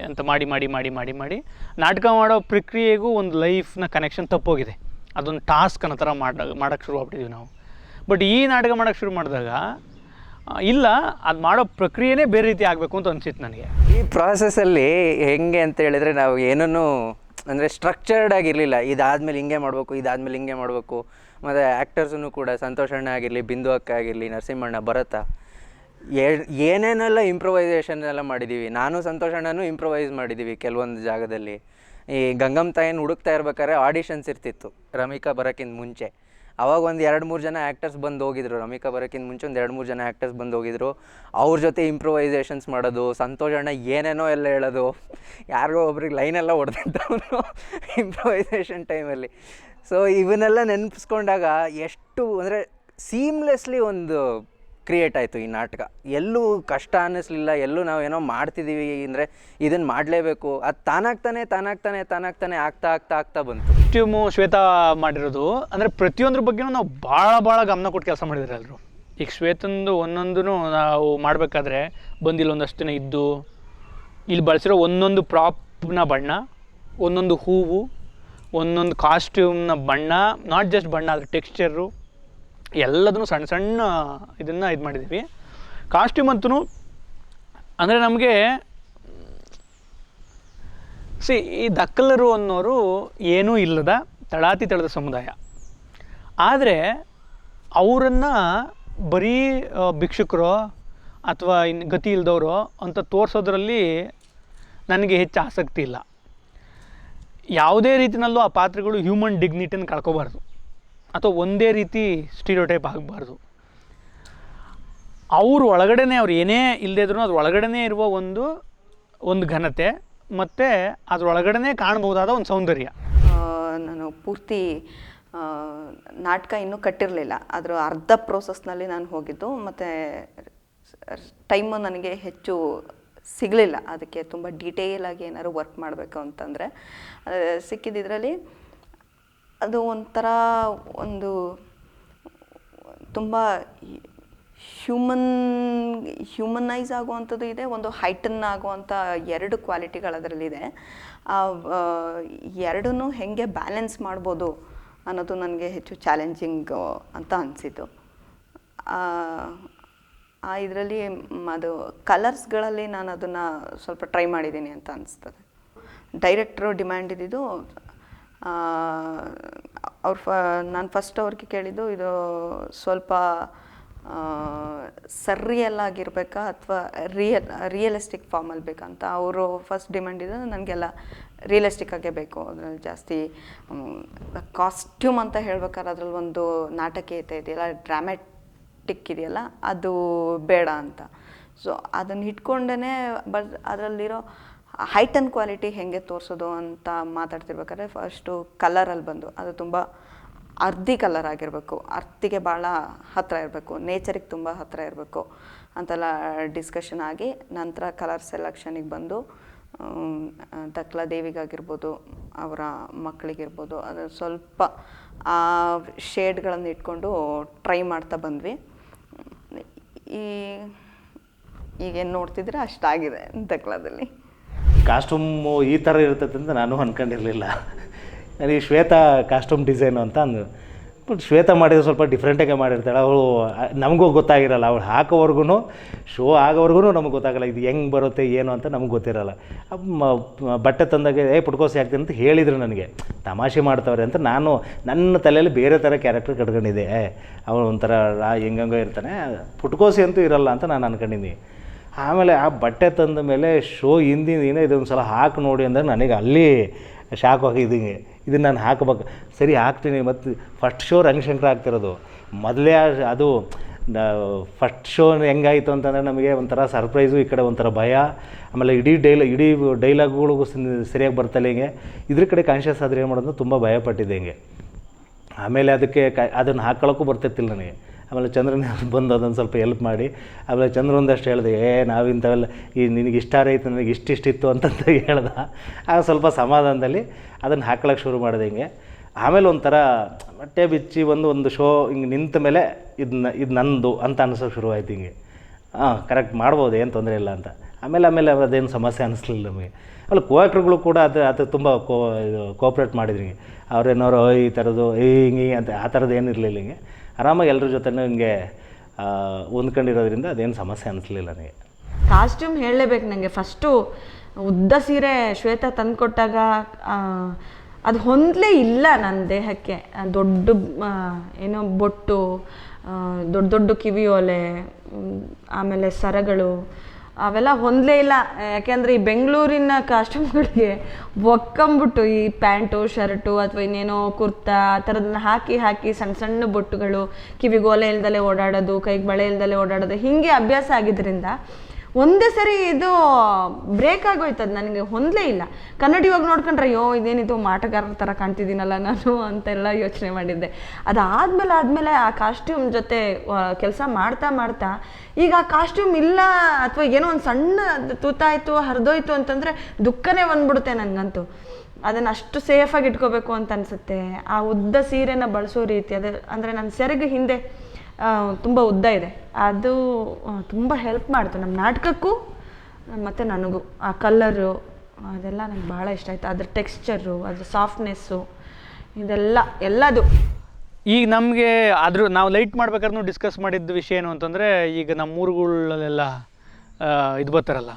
ಅಂತ ಮಾಡಿ ನಾಟಕ ಮಾಡೋ ಪ್ರಕ್ರಿಯೆಗೂ ಒಂದು ಲೈಫ್ನ ಕನೆಕ್ಷನ್ ತಪ್ಪೋಗಿದೆ. ಅದೊಂದು ಟಾಸ್ಕ್ ಅನ್ನೋ ಥರ ಮಾಡೋಕ್ಕೆ ಶುರು ಆಗ್ಬಿಟ್ಟಿದ್ದೀವಿ ನಾವು. ಬಟ್ ಈ ನಾಟಕ ಮಾಡೋಕ್ಕೆ ಶುರು ಮಾಡಿದಾಗ ಇಲ್ಲ, ಅದು ಮಾಡೋ ಪ್ರಕ್ರಿಯೆನೇ ಬೇರೆ ರೀತಿ ಆಗಬೇಕು ಅಂತ ಅನಿಸಿತ್ತು ನನಗೆ. ಈ ಪ್ರಾಸೆಸ್ಸಲ್ಲಿ ಹೆಂಗೆ ಅಂತ ಹೇಳಿದರೆ ನಾವು ಏನೂ ಅಂದರೆ ಸ್ಟ್ರಕ್ಚರ್ಡ್ ಆಗಿರಲಿಲ್ಲ. ಇದಾದಮೇಲೆ ಹಿಂಗೆ ಮಾಡಬೇಕು, ಇದಾದಮೇಲೆ ಹಿಂಗೆ ಮಾಡಬೇಕು. ಮತ್ತು ಆ್ಯಕ್ಟರ್ಸೂ ಕೂಡ ಸಂತೋಷ್ ಅಣ್ಣ ಆಗಿರಲಿ, ಬಿಂದು ಅಕ್ಕ ಆಗಿರಲಿ, ನರಸಿಂಹಣ್ಣ, ಭರತ, ಏನೇನೆಲ್ಲ ಇಂಪ್ರೊವೈಸೇಷನ್ ಎಲ್ಲ ಮಾಡಿದ್ದೀವಿ. ನಾನು ಸಂತೋಷ್ ಅಣ್ಣನೂ ಇಂಪ್ರೊವೈಸ್ ಮಾಡಿದ್ದೀವಿ ಕೆಲವೊಂದು ಜಾಗದಲ್ಲಿ. ಈ ಗಂಗಮ್ಮ ತಾಯಿನ ಹುಡುಕ್ತಾ ಇರ್ಬೇಕಾದ್ರೆ ಆಡಿಷನ್ಸ್ ಇರ್ತಿತ್ತು ರಮಿಕಾ ಬರೋಕ್ಕಿಂತ ಮುಂಚೆ. ಅವಾಗ ಒಂದು 2-3 ಜನ ಆ್ಯಕ್ಟರ್ಸ್ ಬಂದು ಹೋಗಿದ್ರು. ರಮಿಕಾ ಬರೋಕ್ಕಿಂತ ಮುಂಚೆ ಒಂದು 2-3 ಜನ ಆ್ಯಕ್ಟರ್ಸ್ ಬಂದು ಹೋಗಿದ್ರು. ಅವ್ರ ಜೊತೆ ಇಂಪ್ರೊವೈಸೇಷನ್ಸ್ ಮಾಡೋದು, ಸಂತೋಷ್ ಅಣ್ಣ ಏನೇನೋ ಎಲ್ಲ ಹೇಳೋದು, ಯಾರಿಗೋ ಒಬ್ರಿಗೆ ಲೈನೆಲ್ಲ ಹೊಡೆದಿದ್ದವನು ಇಂಪ್ರೊವೈಸೇಷನ್ ಟೈಮಲ್ಲಿ. ಸೊ ಇವನ್ನೆಲ್ಲ ನೆನಪಿಸ್ಕೊಂಡಾಗ ಎಷ್ಟು ಅಂದರೆ ಸೀಮ್ಲೆಸ್ಲಿ ಒಂದು ಕ್ರಿಯೇಟ್ ಆಯಿತು ಈ ನಾಟಕ. ಎಲ್ಲೂ ಕಷ್ಟ ಅನ್ನಿಸ್ಲಿಲ್ಲ, ಎಲ್ಲೂ ನಾವು ಏನೋ ಮಾಡ್ತಿದ್ದೀವಿ ಅಂದರೆ ಇದನ್ನು ಮಾಡಲೇಬೇಕು, ಅದು ತಾನಾಗ್ತಾನೆ ಆಗ್ತಾ ಬಂತು. ಕಾಸ್ಟ್ಯೂಮು ಶ್ವೇತಾ ಮಾಡಿರೋದು ಅಂದರೆ ಪ್ರತಿಯೊಂದ್ರ ಬಗ್ಗೆನೂ ನಾವು ಭಾಳ ಗಮನ ಕೊಟ್ಟು ಕೆಲಸ ಮಾಡಿದ್ದಾರೆ ಎಲ್ಲರೂ. ಈಗ ಶ್ವೇತಂದು ಒಂದೊಂದು ನಾವು ಮಾಡಬೇಕಾದ್ರೆ ಬಂದಿಲ್ಲ ಒಂದಷ್ಟು ದಿನ ಇದ್ದು ಇಲ್ಲಿ ಬಳಸಿರೋ ಒಂದೊಂದು ಪ್ರಾಪ್ನ ಬಣ್ಣ, ಒಂದೊಂದು ಹೂವು, ಒಂದೊಂದು ಕಾಸ್ಟ್ಯೂಮ್ನ ಬಣ್ಣ, ನಾಟ್ ಜಸ್ಟ್ ಬಣ್ಣ ಆದರೆ ಟೆಕ್ಸ್ಚರು ಎಲ್ಲದನ್ನು ಸಣ್ಣ ಇದನ್ನು ಇದು ಮಾಡಿದ್ದೀವಿ. ಕಾಸ್ಟ್ಯೂಮ್ ಅಂತೂ ಅಂದರೆ ನಮಗೆ ಈ ದಕ್ಕಲರು ಅನ್ನೋರು ಏನೂ ಇಲ್ಲದ ತಳಾತಿ ಸಮುದಾಯ. ಆದರೆ ಅವರನ್ನು ಬರೀ ಭಿಕ್ಷುಕರು ಅಥವಾ ಇನ್ನು ಗತಿ ಇಲ್ದವರು ಅಂತ ತೋರಿಸೋದ್ರಲ್ಲಿ ನನಗೆ ಹೆಚ್ಚು ಆಸಕ್ತಿ ಇಲ್ಲ. ಯಾವುದೇ ರೀತಿಯಲ್ಲೂ ಆ ಪಾತ್ರಗಳು ಹ್ಯೂಮನ್ ಡಿಗ್ನಿಟಿನ ಕಳ್ಕೊಬಾರ್ದು ಅಥವಾ ಒಂದೇ ರೀತಿ ಸ್ಟೀರಿಯೋಟೈಪ್ ಆಗಬಾರ್ದು. ಅವ್ರ ಒಳಗಡೆನೇ ಅವ್ರು ಏನೇ ಇಲ್ಲದೇ ಇದ್ರೂ ಅದ್ರ ಒಳಗಡೆನೇ ಇರುವ ಒಂದು ಘನತೆ ಮತ್ತು ಅದ್ರೊಳಗಡೆ ಕಾಣ್ಬೋದಾದ ಒಂದು ಸೌಂದರ್ಯ. ನಾನು ಪೂರ್ತಿ ನಾಟಕ ಇನ್ನೂ ಕಟ್ಟಿರಲಿಲ್ಲ. ಅದರ ಅರ್ಧ ಪ್ರೋಸೆಸ್ನಲ್ಲಿ ನಾನು ಹೋಗಿದ್ದು, ಮತ್ತು ಟೈಮು ನನಗೆ ಹೆಚ್ಚು ಸಿಗಲಿಲ್ಲ. ಅದಕ್ಕೆ ತುಂಬ ಡೀಟೇಲಾಗಿ ಏನಾದ್ರು ವರ್ಕ್ ಮಾಡಬೇಕು ಅಂತಂದರೆ ಸಿಕ್ಕಿದ್ದಿದ್ರಲ್ಲಿ ಅದು ಒಂಥರ ಒಂದು ತುಂಬ ಹ್ಯೂಮನೈಸ್ ಆಗುವಂಥದ್ದು ಇದೆ, ಒಂದು ಹೈಟನ್ ಆಗುವಂಥ 2 ಕ್ವಾಲಿಟಿಗಳು ಅದರಲ್ಲಿದೆ. ಎರಡನ್ನೂ ಹೇಗೆ ಬ್ಯಾಲೆನ್ಸ್ ಮಾಡ್ಬೋದು ಅನ್ನೋದು ನನಗೆ ಹೆಚ್ಚು ಚಾಲೆಂಜಿಂಗ್ ಅಂತ ಅನಿಸಿತು. ಇದರಲ್ಲಿ ಅದು ಕಲರ್ಸ್ಗಳಲ್ಲಿ ನಾನು ಅದನ್ನು ಸ್ವಲ್ಪ ಟ್ರೈ ಮಾಡಿದ್ದೀನಿ ಅಂತ ಅನಿಸ್ತದೆ. ಡೈರೆಕ್ಟ್ರು ಡಿಮ್ಯಾಂಡ್ ಇದ್ದಿದ್ದು ನಾನು ಫಸ್ಟ್ ಅವ್ರಿಗೆ ಕೇಳಿದ್ದು ಇದು ಸ್ವಲ್ಪ ಸರ್ರಿಯಲ್ ಆಗಿರಬೇಕಾ ಅಥವಾ ರಿಯಲಿಸ್ಟಿಕ್ ಫಾರ್ಮಲ್ಲಿ ಬೇಕಂತ. ಅವರು ಫಸ್ಟ್ ಡಿಮ್ಯಾಂಡ್ ಇದೆ ನನಗೆಲ್ಲ ರಿಯಲಿಸ್ಟಿಕ್ ಆಗೇ ಬೇಕು. ಅದರಲ್ಲಿ ಜಾಸ್ತಿ ಕಾಸ್ಟ್ಯೂಮ್ ಅಂತ ಹೇಳ್ಬೇಕಾದ್ರೆ ಅದ್ರಲ್ಲಿ ಒಂದು ನಾಟಕೀಯತೆ ಇದೆಯಲ್ಲ, ಡ್ರಾಮ್ಯಾಟಿಕ್ ಇದೆಯಲ್ಲ, ಅದು ಬೇಡ ಅಂತ. ಸೊ ಅದನ್ನು ಇಟ್ಕೊಂಡೇ ಅದರಲ್ಲಿರೋ ಹೈಟನ್ ಕ್ವಾಲಿಟಿ ಹೇಗೆ ತೋರಿಸೋದು ಅಂತ ಮಾತಾಡ್ತಿರ್ಬೇಕಾದ್ರೆ ಫಸ್ಟು ಕಲರಲ್ಲಿ ಬಂದು ಅದು ತುಂಬ ಅರ್ಧಿ ಕಲರ್ ಆಗಿರಬೇಕು, ಅರ್ಥಿಗೆ ಭಾಳ ಹತ್ತಿರ ಇರಬೇಕು, ನೇಚರಿಗೆ ತುಂಬ ಹತ್ತಿರ ಇರಬೇಕು ಅಂತೆಲ್ಲ ಡಿಸ್ಕಷನ್ ಆಗಿ ನಂತರ ಕಲರ್ ಸೆಲೆಕ್ಷನಿಗೆ ಬಂದು ದಕ್ಲಾ ದೇವಿಗಾಗಿರ್ಬೋದು, ಅವರ ಮಕ್ಕಳಿಗಿರ್ಬೋದು, ಅದು ಸ್ವಲ್ಪ ಆ ಶೇಡ್ಗಳನ್ನು ಇಟ್ಕೊಂಡು ಟ್ರೈ ಮಾಡ್ತಾ ಬಂದ್ವಿ. ಈಗೇನು ನೋಡ್ತಿದ್ರೆ ಅಷ್ಟಾಗಿದೆ ದಕ್ಲಾದಲ್ಲಿ. ಕಾಸ್ಟ್ಯೂಮು ಈ ಥರ ಇರ್ತೈತೆ ಅಂತ ನಾನು ಅಂದ್ಕೊಂಡಿರಲಿಲ್ಲ. ನನಗೆ ಶ್ವೇತಾ ಕಾಸ್ಟ್ಯೂಮ್ ಡಿಸೈನು ಅಂತ ಅಂದು, ಬಟ್ ಶ್ವೇತಾ ಮಾಡಿದ್ರೆ ಸ್ವಲ್ಪ ಡಿಫ್ರೆಂಟಾಗೆ ಮಾಡಿರ್ತಾಳೆ. ಅವಳು ನಮಗೂ ಗೊತ್ತಾಗಿರಲ್ಲ, ಅವಳು ಹಾಕೋವರೆಗೂ ಶೋ ಆಗೋವರೆಗೂ ನಮಗೆ ಗೊತ್ತಾಗಲ್ಲ ಇದು ಹೆಂಗೆ ಬರುತ್ತೆ ಏನು ಅಂತ ನಮಗೆ ಗೊತ್ತಿರಲ್ಲ. ಬಟ್ಟೆ ತಂದಾಗೆ ಪುಟ್ಕೋಸಿ ಹಾಕ್ತೀನಿ ಅಂತ ಹೇಳಿದರು ನನಗೆ, ತಮಾಷೆ ಮಾಡ್ತಾವ್ರೆ ಅಂತ. ನಾನು ನನ್ನ ತಲೆಯಲ್ಲಿ ಬೇರೆ ಥರ ಕ್ಯಾರೆಕ್ಟರ್ ಕಟ್ಕೊಂಡಿದ್ದೆ. ಅವಳು ಒಂಥರ ಹೆಂಗಂಗೋ ಇರ್ತಾನೆ, ಪುಟ್ಕೋಸಿ ಅಂತೂ ಇರಲ್ಲ ಅಂತ ನಾನು ಅಂದ್ಕೊಂಡಿದ್ದೀನಿ. ಆಮೇಲೆ ಆ ಬಟ್ಟೆ ತಂದ ಮೇಲೆ ಶೋ ಹಿಂದಿನ ದಿನ ಇದೊಂದು ಸಲ ಹಾಕಿ ನೋಡಿ ಅಂದರೆ ನನಗೆ ಅಲ್ಲಿ ಶಾಕ್ ಆಗಿದ್ದೀನಿ. ಇದನ್ನು ನಾನು ಹಾಕಬೇಕು, ಸರಿ ಹಾಕ್ತೀನಿ. ಮತ್ತು ಫಸ್ಟ್ ಶೋ ರಂಗಶಂಕರ ಆಗ್ತಿರೋದು ಮೊದಲೇ ಅದು ಫಸ್ಟ್ ಶೋ ಹೆಂಗಾಯಿತು ಅಂತಂದರೆ ನಮಗೆ ಒಂಥರ ಸರ್ಪ್ರೈಸು, ಈ ಕಡೆ ಒಂಥರ ಭಯ. ಆಮೇಲೆ ಇಡೀ ಡೈಲಾಗ್ಗಳಿಗೂ ಸರಿಯಾಗಿ ಬರ್ತಲ್ಲ ಹಿಂಗೆ. ಇದ್ರ ಕಡೆ ಕಾನ್ಷಿಯಸ್ ಆದರೆ ಏನು ಮಾಡೋದು ತುಂಬ ಭಯಪಟ್ಟಿದ್ದೆ ಹಿಂಗೆ. ಆಮೇಲೆ ಅದಕ್ಕೆ ಅದನ್ನು ಹಾಕ್ಕೊಳ್ಳೋಕ್ಕೂ ಬರ್ತಿತ್ತಿಲ್ಲ ನನಗೆ. ಆಮೇಲೆ ಚಂದ್ರನ ಬಂದು ಅದನ್ನು ಸ್ವಲ್ಪ ಹೆಲ್ಪ್ ಮಾಡಿ, ಆಮೇಲೆ ಚಂದ್ರ ಒಂದಷ್ಟು ಹೇಳಿದೆ, ನಾವು ಇಂಥವೆಲ್ಲ ನಿನಗೆ ಇಷ್ಟ ರೈತು, ನನಗೆ ಇಷ್ಟಿತ್ತು ಅಂತಂತ ಹೇಳ್ದೆ. ಆಗ ಸ್ವಲ್ಪ ಸಮಾಧಾನದಲ್ಲಿ ಅದನ್ನು ಹಾಕ್ಳಕ್ಕೆ ಶುರು ಮಾಡಿದೆ ಹಿಂಗೆ. ಆಮೇಲೆ ಒಂಥರ ಬಟ್ಟೆ ಬಿಚ್ಚಿ ಒಂದು ಶೋ ಹಿಂಗೆ ನಿಂತ ಮೇಲೆ ಇದು ನಂದು ಅಂತ ಅನ್ಸೋಕೆ ಶುರುವಾಯ್ತು ಹಿಂಗೆ. ಕರೆಕ್ಟ್ ಮಾಡ್ಬೋದು, ಏನು ತೊಂದರೆ ಇಲ್ಲ ಅಂತ. ಆಮೇಲೆ ಅದೇನು ಸಮಸ್ಯೆ ಅನ್ನಿಸ್ಲಿಲ್ಲ ನಮಗೆ. ಆಮೇಲೆ ಆ್ಯಕ್ಟರ್ಗಳು ಕೂಡ ಅದು ತುಂಬ ಕೋಆಪ್ರೇಟ್ ಮಾಡಿದ್ರಿ. ಅವ್ರೇನಾರು ಈ ಥರದ್ದು ಹಿಂಗೆ ಅಂತ ಆ ಥರದ್ದು ಏನಿರಲಿಲ್ಲ. ಹಿಂಗೆ ಆರಾಮಾಗಿ ಎಲ್ಲರ ಜೊತೆನೂ ಹಿಂಗೆ ಹೊಂದ್ಕೊಂಡಿರೋದ್ರಿಂದ ಅದೇನು ಸಮಸ್ಯೆ ಅನ್ನಿಸ್ಲಿಲ್ಲ ನನಗೆ. ಕಾಸ್ಟ್ಯೂಮ್ ಹೇಳಲೇಬೇಕು ನನಗೆ. ಫಸ್ಟು ಉದ್ದ ಸೀರೆ ಶ್ವೇತಾ ತಂದುಕೊಟ್ಟಾಗ ಅದು ಹೊಂದಲೇ ಇಲ್ಲ ನನ್ನ ದೇಹಕ್ಕೆ. ದೊಡ್ಡ ಏನೋ ಬೊಟ್ಟು, ದೊಡ್ಡ ದೊಡ್ಡ ಕಿವಿಯೋಲೆ, ಆಮೇಲೆ ಸರಗಳು ಅವೆಲ್ಲ ಹೊಂದಲೇ ಇಲ್ಲ. ಯಾಕೆಂದರೆ ಈ ಬೆಂಗಳೂರಿನ ಕಾಸ್ಟ್ಯೂಮ್ಗಳಿಗೆ ಒಕ್ಕಂಬಿಟ್ಟು ಈ ಪ್ಯಾಂಟು ಶರ್ಟು ಅಥವಾ ಇನ್ನೇನೋ ಕುರ್ತಾ ಆ ಥರದನ್ನ ಹಾಕಿ ಸಣ್ಣ ಸಣ್ಣ ಬೊಟ್ಟುಗಳು, ಕಿವಿಗೋಲೆ ಇಲ್ದಲೆ ಓಡಾಡೋದು, ಕೈಗೆ ಬಳೆ ಇಲ್ದಲೆ ಓಡಾಡೋದು, ಹೀಗೆ ಅಭ್ಯಾಸ ಆಗಿದ್ದರಿಂದ ಒಂದೇ ಸರಿ ಇದು ಬ್ರೇಕ್ ಆಗೋಯ್ತದ. ನನಗೆ ಹೊಂದಲೇ ಇಲ್ಲ. ಕನ್ನಡಿ ಹೋಗಿ ನೋಡ್ಕೊಂಡ್ರೆ ಅಯ್ಯೋ ಇದೇನಿದು ಮಾಟಗಾರರ ಥರ ಕಾಣ್ತಿದ್ದೀನಲ್ಲ ನಾನು ಅಂತೆಲ್ಲ ಯೋಚನೆ ಮಾಡಿದ್ದೆ. ಅದಾದಮೇಲೆ ಆ ಕಾಸ್ಟ್ಯೂಮ್ ಜೊತೆ ಕೆಲಸ ಮಾಡ್ತಾ ಈಗ ಆ ಕಾಸ್ಟ್ಯೂಮ್ ಇಲ್ಲ ಅಥವಾ ಏನೋ ಒಂದು ಸಣ್ಣ ತೂತಾಯಿತು ಹರಿದೋಯ್ತು ಅಂತಂದರೆ ದುಃಖನೇ ಬಂದ್ಬಿಡುತ್ತೆ ನನಗಂತೂ. ಅದನ್ನು ಅಷ್ಟು ಸೇಫಾಗಿ ಇಟ್ಕೋಬೇಕು ಅಂತ ಅನಿಸುತ್ತೆ. ಆ ಉದ್ದ ಸೀರೆನ ಬಳಸೋ ರೀತಿ ಅದು ಅಂದರೆ ನನ್ನ ಸೆರಗು ಹಿಂದೆ ತುಂಬ ಉದ್ದ ಇದೆ, ಅದು ತುಂಬ ಹೆಲ್ಪ್ ಮಾಡ್ತು ನಮ್ಮ ನಾಟಕಕ್ಕೂ ಮತ್ತು ನನಗೂ. ಆ ಕಲ್ಲರು ಅದೆಲ್ಲ ನನಗೆ ಭಾಳ ಇಷ್ಟ ಆಯಿತು. ಅದ್ರ ಟೆಕ್ಸ್ಚರು, ಅದ್ರ ಸಾಫ್ಟ್ನೆಸ್ಸು, ಎಲ್ಲದು. ಈಗ ನಮಗೆ ನಾವು ಲೈಟ್ ಮಾಡ್ಬೇಕಾದ್ರೂ ಡಿಸ್ಕಸ್ ಮಾಡಿದ್ದ ವಿಷಯ ಏನು ಅಂತಂದರೆ, ಈಗ ನಮ್ಮ ಊರುಗಳಲ್ಲೆಲ್ಲ ಇದು ಬರ್ತಾರಲ್ಲ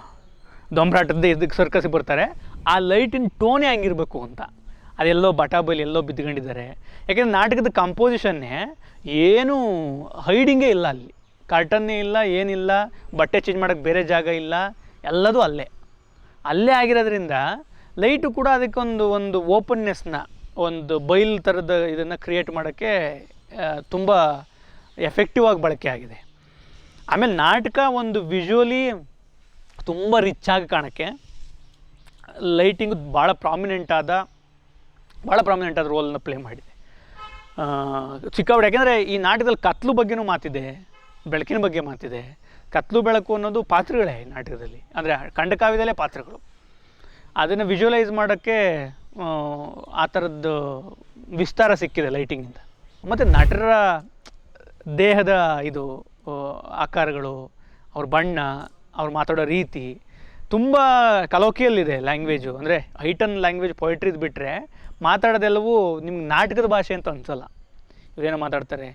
ದೊಂಬರಾಟದ್ದು ಇದಕ್ಕೆ ಸರ್ಕಸಿಗೆ ಬರ್ತಾರೆ, ಆ ಲೈಟಿನ ಟೋನೇ ಹಂಗಿರಬೇಕು ಅಂತ. ಅದೆಲ್ಲೋ ಬಟಾಬೈಲಿ ಎಲ್ಲೋ ಬಿದ್ದುಕೊಂಡಿದ್ದಾರೆ. ಯಾಕೆಂದರೆ ನಾಟಕದ ಕಂಪೋಸಿಷನ್ನೇ ಏನೂ ಹೈಡಿಂಗೇ ಇಲ್ಲ, ಅಲ್ಲಿ ಕರ್ಟನ್ನೇ ಇಲ್ಲ, ಏನಿಲ್ಲ, ಬಟ್ಟೆ ಚೇಂಜ್ ಮಾಡೋಕ್ಕೆ ಬೇರೆ ಜಾಗ ಇಲ್ಲ, ಎಲ್ಲದೂ ಅಲ್ಲೇ ಆಗಿರೋದ್ರಿಂದ ಲೈಟು ಕೂಡ ಅದಕ್ಕೊಂದು ಓಪನ್ನೆಸ್ನ, ಒಂದು ಬೈಲ್ ಥರದ ಇದನ್ನು ಕ್ರಿಯೇಟ್ ಮಾಡೋಕ್ಕೆ ತುಂಬ ಎಫೆಕ್ಟಿವ್ ಆಗಿ ಬಳಕೆ ಆಗಿದೆ. ಆಮೇಲೆ ನಾಟಕ ಒಂದು ವಿಜುವಲಿ ತುಂಬ ರಿಚ್ ಆಗಿ ಕಾಣೋಕ್ಕೆ ಲೈಟಿಂಗು ಭಾಳ ಪ್ರಾಮಿನೆಂಟ್ ಆದ ರೋಲನ್ನ ಪ್ಲೇ ಮಾಡಿದೆ ಚಿಕ್ಕವಡು. ಯಾಕೆಂದರೆ ಈ ನಾಟಕದಲ್ಲಿ ಕತ್ಲು ಬಗ್ಗೆನೂ ಮಾತಿದೆ, ಬೆಳಕಿನ ಬಗ್ಗೆ ಮಾತಿದೆ. ಕತ್ಲು ಬೆಳಕು ಅನ್ನೋದು ಪಾತ್ರಗಳೇ ಈ ನಾಟಕದಲ್ಲಿ, ಅಂದರೆ ಖಂಡಕಾವ್ಯದಲ್ಲೇ ಪಾತ್ರಗಳು. ಅದನ್ನು ವಿಜುವಲೈಸ್ ಮಾಡೋಕ್ಕೆ ಆ ಥರದ್ದು ವಿಸ್ತಾರ ಸಿಕ್ಕಿದೆ ಲೈಟಿಂಗಿಂದ. ಮತ್ತು ನಟರ ದೇಹದ ಇದು ಆಕಾರಗಳು, ಅವ್ರ ಬಣ್ಣ, ಅವ್ರು ಮಾತಾಡೋ ರೀತಿ ತುಂಬ ಕಲೋಕಿಯಲ್ಲಿದೆ ಲ್ಯಾಂಗ್ವೇಜು. ಅಂದರೆ ಹೈಟನ್ ಲ್ಯಾಂಗ್ವೇಜ್ ಪೊಯಿಟ್ರಿದು ಬಿಟ್ಟರೆ ಮಾತಾಡೋದೆಲ್ಲವೂ ನಿಮ್ಗೆ ನಾಟಕದ ಭಾಷೆ ಅಂತ ಅನಿಸಲ್ಲ. ಇವೇನೋ ಮಾತಾಡ್ತಾರೆ,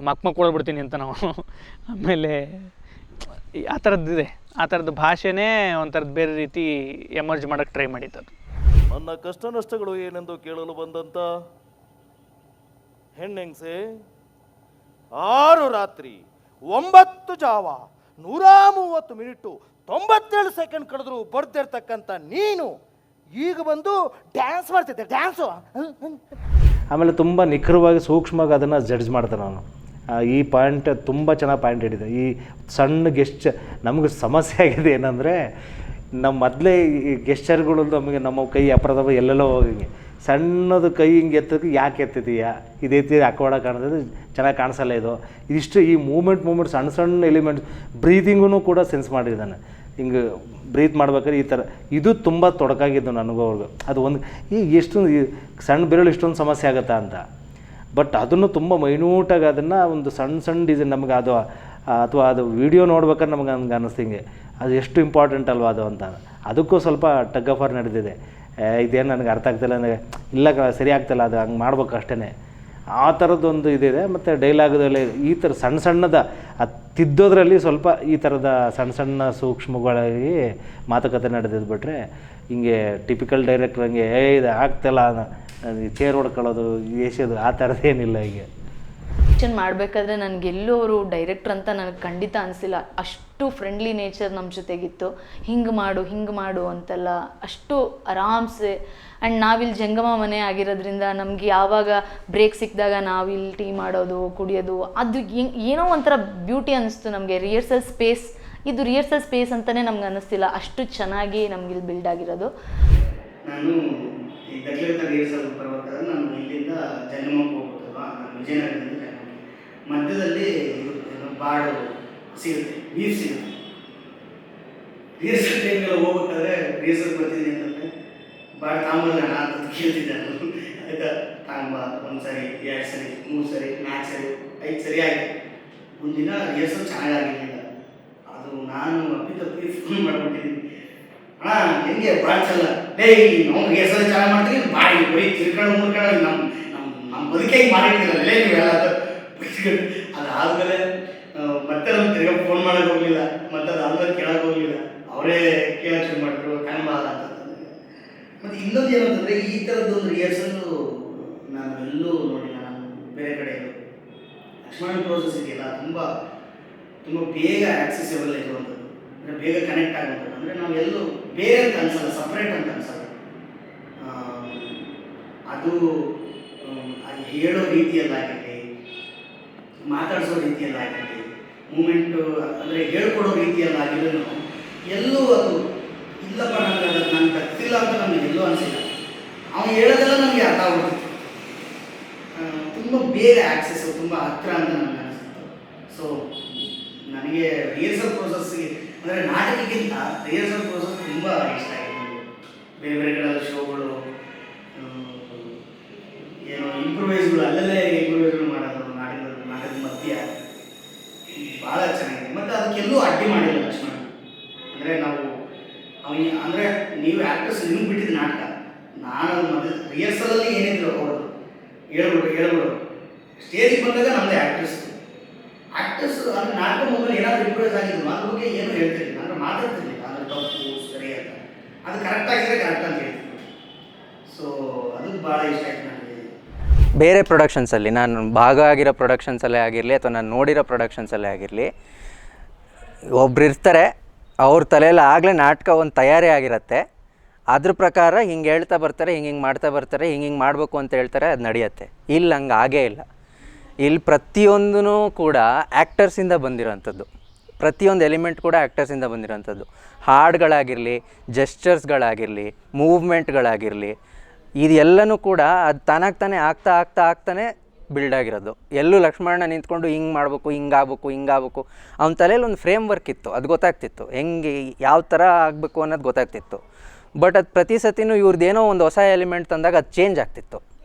ಮಕ್ಕ ಕೊಡ್ಬಿಡ್ತೀನಿ ಅಂತ ನಾವು, ಆಮೇಲೆ ಆ ಥರದ್ದಿದೆ. ಆ ಥರದ್ದು ಭಾಷೆನೇ ಒಂಥರದ್ದು ಬೇರೆ ರೀತಿ ಎಮರ್ಜ್ ಮಾಡೋಕ್ಕೆ ಟ್ರೈ ಮಾಡಿದ್ದದು. ನನ್ನ ಕಷ್ಟ ನಷ್ಟಗಳು ಏನೆಂದು ಕೇಳಲು ಬಂದಂಥ ಹೆಣ್ಣೆಂಗ್ಸೆ 6 ರಾತ್ರಿ 9 ಜಾವ 130 ಮಿನಿಟು 97 ಸೆಕೆಂಡ್ ಕಳೆದ್ರು ಬರ್ತಿರ್ತಕ್ಕಂಥ ನೀನು ಈಗ ಬಂದು ಡ್ಯಾನ್ಸ್ ಮಾಡ್ತಿದ್ದೆ. ಡ್ಯಾನ್ಸು ಆಮೇಲೆ ತುಂಬ ನಿಖರವಾಗಿ ಸೂಕ್ಷ್ಮವಾಗಿ ಅದನ್ನು ಜಡ್ಜ್ ಮಾಡ್ತಾನೆ ಅವನು. ಈ ಪಾಯಿಂಟ್ ತುಂಬ ಚೆನ್ನಾಗಿ ಪಾಯಿಂಟ್ ಹಿಡಿದೆ. ಈ ಸಣ್ಣ ನಮಗೆ ಸಮಸ್ಯೆ ಆಗಿದೆ ಏನಂದರೆ, ನಮ್ಮ ಮೊದಲೇ ಈ ಗೆಸ್ಚರ್ಗಳು ನಮಗೆ ನಮ್ಮ ಕೈ ಅಪರಾಧ ಎಲ್ಲೆಲ್ಲೋ ಹೋಗಿ ಸಣ್ಣದು ಕೈ ಹಿಂಗೆ ಎತ್ತೋಕ್ಕೆ ಯಾಕೆ ಎತ್ತಿದೀಯಾ, ಇದೈತಿ ಅಕ್ವಾಡ ಕಾಣ್ತದೆ, ಚೆನ್ನಾಗಿ ಕಾಣಿಸಲ್ಲ ಇದು. ಇದಿಷ್ಟು ಈ ಮೂಮೆಂಟ್ ಸಣ್ಣ ಎಲಿಮೆಂಟ್ಸ್, ಬ್ರೀದಿಂಗೂ ಕೂಡ ಸೆನ್ಸ್ ಮಾಡಿದ್ದಾನೆ. ಹಿಂಗೆ ಬ್ರೀತ್ ಮಾಡ್ಬೇಕಾದ್ರೆ ಈ ಥರ ಇದು ತುಂಬ ತೊಡಕಾಗಿದ್ದು ನನಗೂ ಅವ್ರಿಗೂ. ಅದು ಒಂದು ಎಷ್ಟೊಂದು ಸಣ್ಣ ಬೆರಳು ಇಷ್ಟೊಂದು ಸಮಸ್ಯೆ ಆಗುತ್ತಾ ಅಂತ. ಬಟ್ ಅದನ್ನು ತುಂಬ ಮೈನ್ಯೂಟಾಗಿ ಅದನ್ನು ಒಂದು ಸಣ್ಣ ಡಿಸೈನ್ ನಮಗೆ ಅದು ಅಥವಾ ಅದು ವಿಡಿಯೋ ನೋಡ್ಬೇಕಾದ್ರೆ ನಮಗೆ ಹಂಗೆ ಅನ್ನಿಸ್ತು, ಹಿಂಗೆ ಅದು ಎಷ್ಟು ಇಂಪಾರ್ಟೆಂಟ್ ಅಲ್ವಾ ಅದು ಅಂತ. ಅದಕ್ಕೂ ಸ್ವಲ್ಪ ಟಗ್ ಆಫರ್ ನಡೆದಿದೆ. ಇದೇನು ನನಗೆ ಅರ್ಥ ಆಗ್ತಿಲ್ಲ, ನನಗೆ ಇಲ್ಲ ಸರಿ ಆಗ್ತಿಲ್ಲ, ಅದು ಹಂಗೆ ಮಾಡ್ಬೇಕು ಅಷ್ಟೇ, ಆ ಥರದ್ದೊಂದು ಇದಿದೆ. ಮತ್ತು ಡೈಲಾಗದಲ್ಲಿ ಈ ಥರ ಸಣ್ಣದ ಅದು ತಿದ್ದೋದ್ರಲ್ಲಿ ಸ್ವಲ್ಪ ಈ ಥರದ ಸಣ್ಣ ಸೂಕ್ಷ್ಮಗಳಾಗಿ ಮಾತುಕತೆ ನಡೆದಿದ್ದು ಬಿಟ್ಟರೆ, ಹಿಂಗೆ ಟಿಪಿಕಲ್ ಡೈರೆಕ್ಟ್ರ್ ಹಂಗೆ ಇದು ಆಗ್ತಿಲ್ಲ ಚೇರ್ ಹೊಡ್ಕೊಳ್ಳೋದು ಎಸೆಯೋದು ಆ ಥರದ್ದೇನಿಲ್ಲ. ಹೀಗೆ ಮಾಡಬೇಕಾದ್ರೆ ನನಗೆಲ್ಲೂ ಅವರು ಡೈರೆಕ್ಟ್ರ್ ಅಂತ ನನಗೆ ಖಂಡಿತ ಅನಿಸಿಲ್ಲ. ಅಷ್ಟು ಫ್ರೆಂಡ್ಲಿ ನೇಚರ್ ನಮ್ಮ ಜೊತೆಗಿತ್ತು. ಹಿಂಗೆ ಮಾಡು ಅಂತೆಲ್ಲ ಅಷ್ಟು ಆರಾಮ್ಸೆ. ಆ್ಯಂಡ್ ನಾವಿಲ್ಲಿ ಜಂಗಮ ಮನೆ ಆಗಿರೋದ್ರಿಂದ ನಮಗೆ ಯಾವಾಗ ಬ್ರೇಕ್ ಸಿಕ್ಕಿದಾಗ ನಾವಿಲ್ಲಿ ಟೀ ಮಾಡೋದು, ಕುಡಿಯೋದು, ಅದು ಏನೋ ಒಂಥರ ಬ್ಯೂಟಿ ಅನ್ನಿಸ್ತು ನಮಗೆ. ರಿಹರ್ಸಲ್ ಸ್ಪೇಸ್ ಅಂತಲೇ ನಮ್ಗೆ ಅನ್ನಿಸ್ತಿಲ್ಲ, ಅಷ್ಟು ಚೆನ್ನಾಗಿ ನಮ್ಗೆ ಇಲ್ಲಿ ಬಿಲ್ಡ್ ಆಗಿರೋದು. ನಾನು ಈ ದಕ್ಷಿಣ ರಿಹರ್ಸಲ್ ಬರ್ಬೇಕಾದ್ರೆ ನಾನು ಇಲ್ಲಿಂದ ಜಂಗಮಕ್ಕೆ ಹೋಗ್ಬಿಟ್ಟಲ್ವ, ನಾನು ವಿಜಯನಗರದಿಂದ ಜಂಗಮಕ್ಕೆ ಮಧ್ಯದಲ್ಲಿ ಬಾಡು ಸಿಗುತ್ತೆ, ವೀವ್ ಸಿಗುತ್ತೆ. ರಿಹರ್ಸಲ್ ಟೈಮ್ಗೆಲ್ಲ ಹೋಗ್ಬೇಕಾದ್ರೆ ರಿಹರ್ಸಲ್ ಬರ್ತಿದ್ದೀನಿ ಅಂತಂದರೆ ಬಾಡು ತಾಂಬಲ್ಲ ಅಂತ ಕೇಳ್ತಿದ್ದೆ ನಾನು. ಅದಕ್ಕೆ ತಾಂಬ 1 ಸರಿ 2 ಸರಿ 3 ಸರಿ 4 ಸರಿ 5 ಸರಿ ಆಯಿತು. ಒಂದಿನ ರಿಹರ್ಸಲ್ ಚೆನ್ನಾಗಾಗಿರಲಿಲ್ಲ. ಅದು ನಾನು ಅಪ್ಪಿತಪ್ಪಿ ಫೋನ್ ಮಾಡ್ಬಿಟ್ಟಿದ್ದೀನಿ, ಅಣ್ಣ ಹೆಂಗೆ ಬಾಳ್ಸಲ್ಲ ಡೇ ನಾವು ರಿಹರ್ಸಲ್ ಚೆನ್ನಾಗಿ ಮಾಡ್ತೀವಿ, ಬಾಡಿ ಬರೀ ತಿರ್ಕೊಂಡು ಮುರ್ಕೊಂಡು ನಮ್ಮ ಬದುಕೇ ಮಾಡಿರ್ತೀರಲ್ಲ ನೀವೆಲ್ಲ ಅದಾದಮೇಲೆ ಮತ್ತೆ ನಮ್ಮ ತಿರ್ಗಾ ಫೋನ್ ಮಾಡೋಕೆ ಹೋಗಲಿಲ್ಲ, ಮತ್ತೆ ಅದಾದ್ಮೇಲೆ ಕೇಳೋಕೆ ಹೋಗಲಿಲ್ಲ, ಅವರೇ ಕೇಳೋಕೆ ಶುರು ಮಾಡಿದ್ರು ಕನ್ನಡ ಅಂತ. ಮತ್ತು ಇನ್ನೊಂದು ಏನಂತಂದರೆ ಈ ಥರದ್ದೊಂದು ರಿಹರ್ಸಲ್ಲು ನಾನು ಎಲ್ಲೂ ನೋಡಿಲ್ಲ, ನಾನು ಬೇರೆ ಕಡೆ ಲಕ್ಷ್ಮಣ್ ಪ್ರೋಸೆಸ್ ಇದೆಯಲ್ಲ ತುಂಬ ತುಂಬ ಬೇಗ ಆಕ್ಸೆಸಿಬಲ್ ಇರುವಂಥದ್ದು, ಅಂದರೆ ಬೇಗ ಕನೆಕ್ಟ್ ಆಗುವಂಥದ್ದು. ಅಂದರೆ ನಾವು ಎಲ್ಲೂ ಬೇರೆ ಅಂತ ಅನಿಸಲ್ಲ, ಸಪ್ರೇಟ್ ಅಂತ ಅನಿಸಲ್ಲ. ಅದು ಹೇಳೋ ರೀತಿಯಲ್ಲಾಗಿರಲಿ, ಮಾತಾಡಿಸೋ ರೀತಿಯಲ್ಲಾಗಿರಲಿ, ಮೂಮೆಂಟು ಅಂದರೆ ಹೇಳ್ಕೊಡೋ ರೀತಿಯಲ್ಲಾಗಿರಲು ಎಲ್ಲೂ ಅದು ಇಲ್ಲಪ್ಪ ನನಗೆ ಅದು ನನಗೆ ಗೊತ್ತಿಲ್ಲ ಅಂತ ನನಗೆ ಎಲ್ಲೂ ಅನಿಸಿಲ್ಲ. ಅವನು ಹೇಳೋದೆಲ್ಲ ನನಗೆ ಅರ್ಥ ಆಗ್ಬಿಡ್ತಿತ್ತು, ತುಂಬ ಬೇಗ ಆ್ಯಕ್ಸೆಸ್ಸು ತುಂಬ ಹತ್ತಿರ ಅಂತ ನನಗೆ ಅನಿಸ್ತಿತ್ತು. ಸೊ ನನಗೆ ರಿಹರ್ಸಲ್ ಪ್ರೋಸೆಸ್ಗೆ ಅಂದರೆ ನಾಟಕಕ್ಕಿಂತ ರಿಹರ್ಸಲ್ ಪ್ರೋಸೆಸ್ ತುಂಬ ಇಷ್ಟ ಆಗಿದೆ ನನಗೆ. ಬೇರೆ ಬೇರೆ ಕಡೆ ಶೋಗಳು, ಏನೋ ಇಂಪ್ರೂವೈಸ್ಗಳು ಅಲ್ಲಲ್ಲೇ ಇಂಪ್ರೂವೈಸ್ಗಳು ಮಾಡೋದು ನಾಟಕದ ಮಧ್ಯ ಭಾಳ ಚೆನ್ನಾಗಿದೆ. ಮತ್ತು ಅದಕ್ಕೆಲ್ಲೂ ಅಡ್ಡಿ ಮಾಡಿಲ್ಲ ಲಕ್ಷ್ಮಣ. ಅಂದರೆ ನಾವು ಅಂದರೆ ನೀವು ಆ್ಯಕ್ಟರ್ಸ್ ನಿಮ್ಗೆ ಬಿಟ್ಟಿದ್ದು ನಾಟಕ, ನಾನು ಮತ್ತು ರಿಹರ್ಸಲಲ್ಲಿ ಏನಿದ್ರು ಅವರು ಹೇಳ್ಬಿಡು ಸ್ಟೇಜಿಗೆ ಬಂದಾಗ ನಮ್ಮದೇ ಆ್ಯಕ್ಟರ್ಸ್ ಅಂದರೆ ನಾಟಕ ಮೊದಲು ಏನಾದರೂ ಇಂಪ್ರೂವೈಸ್ ಆಗಿದ್ದು ಅದ್ರ ಬಗ್ಗೆ ಏನೂ ಹೇಳ್ತಿರ್ಲಿಲ್ಲ, ಅಂದರೆ ಮಾತಾಡ್ತಿರ್ಲಿಲ್ಲ, ಅಂದರೆ ತಪ್ಪು ಸರಿ ಅಂತ, ಅದು ಕರೆಕ್ಟಾಗಿದ್ರೆ ಕರೆಕ್ಟ್ ಅಂತ ಹೇಳ್ತಿದ್ರು. ಸೊ ಅದು ಭಾಳ ಇಷ್ಟ ಆಯ್ತು ನನಗೆ. ಬೇರೆ ಪ್ರೊಡಕ್ಷನ್ಸಲ್ಲಿ ನಾನು ಭಾಗ ಆಗಿರೋ ಪ್ರೊಡಕ್ಷನ್ಸಲ್ಲೇ ಆಗಿರಲಿ ಅಥವಾ ನಾನು ನೋಡಿರೋ ಪ್ರೊಡಕ್ಷನ್ಸಲ್ಲೇ ಆಗಿರಲಿ, ಒಬ್ರು ಇರ್ತಾರೆ, ಅವ್ರ ತಲೆಯಲ್ಲಿ ಆಗಲೇ ನಾಟಕ ಒಂದು ತಯಾರಿ ಆಗಿರುತ್ತೆ, ಅದ್ರ ಪ್ರಕಾರ ಹಿಂಗೆ ಹೇಳ್ತಾ ಬರ್ತಾರೆ, ಹಿಂಗೆ ಮಾಡ್ತಾ ಬರ್ತಾರೆ, ಹಿಂಗೆ ಮಾಡಬೇಕು ಅಂತ ಹೇಳ್ತಾರೆ, ಅದು ನಡೆಯುತ್ತೆ. ಇಲ್ಲಿ ಹಂಗೆ ಆಗೇ ಇಲ್ಲ. ಇಲ್ಲಿ ಪ್ರತಿಯೊಂದೂ ಕೂಡ ಆ್ಯಕ್ಟರ್ಸಿಂದ ಬಂದಿರೋಂಥದ್ದು, ಪ್ರತಿಯೊಂದು ಎಲಿಮೆಂಟ್ ಕೂಡ ಆ್ಯಕ್ಟರ್ಸಿಂದ ಬಂದಿರೋಂಥದ್ದು. ಹಾಡುಗಳಾಗಿರಲಿ, ಜೆಸ್ಚರ್ಸ್ಗಳಾಗಿರಲಿ, ಮೂವ್ಮೆಂಟ್ಗಳಾಗಿರಲಿ, ಇದೆಲ್ಲನೂ ಕೂಡ ಅದು ತಾನಾಗ್ತಾನೆ ಆಗ್ತಾನೆ ಬಿಲ್ಡ್ ಆಗಿರೋದು. ಎಲ್ಲೂ ಲಕ್ಷ್ಮಣ ನಿಂತ್ಕೊಂಡು ಹಿಂಗೆ ಮಾಡಬೇಕು, ಹಿಂಗಾಗಬೇಕು ಅವನ ತಲೆಯಲ್ಲಿ ಒಂದು ಫ್ರೇಮ್ ವರ್ಕ್ ಇತ್ತು, ಅದು ಗೊತ್ತಾಗ್ತಿತ್ತು, ಹೆಂಗೆ ಯಾವ ಥರ ಆಗಬೇಕು ಅನ್ನೋದು ಗೊತ್ತಾಗ್ತಿತ್ತು. ಬಟ್ ಅದು ಪ್ರತಿ ಸತಿನೂ ಇವ್ರದ್ದೇನೋ ಒಂದು ಹೊಸ ಎಲಿಮೆಂಟ್ ತಂದಾಗ ಅದು ಚೇಂಜ್ ಆಗ್ತಿತ್ತು.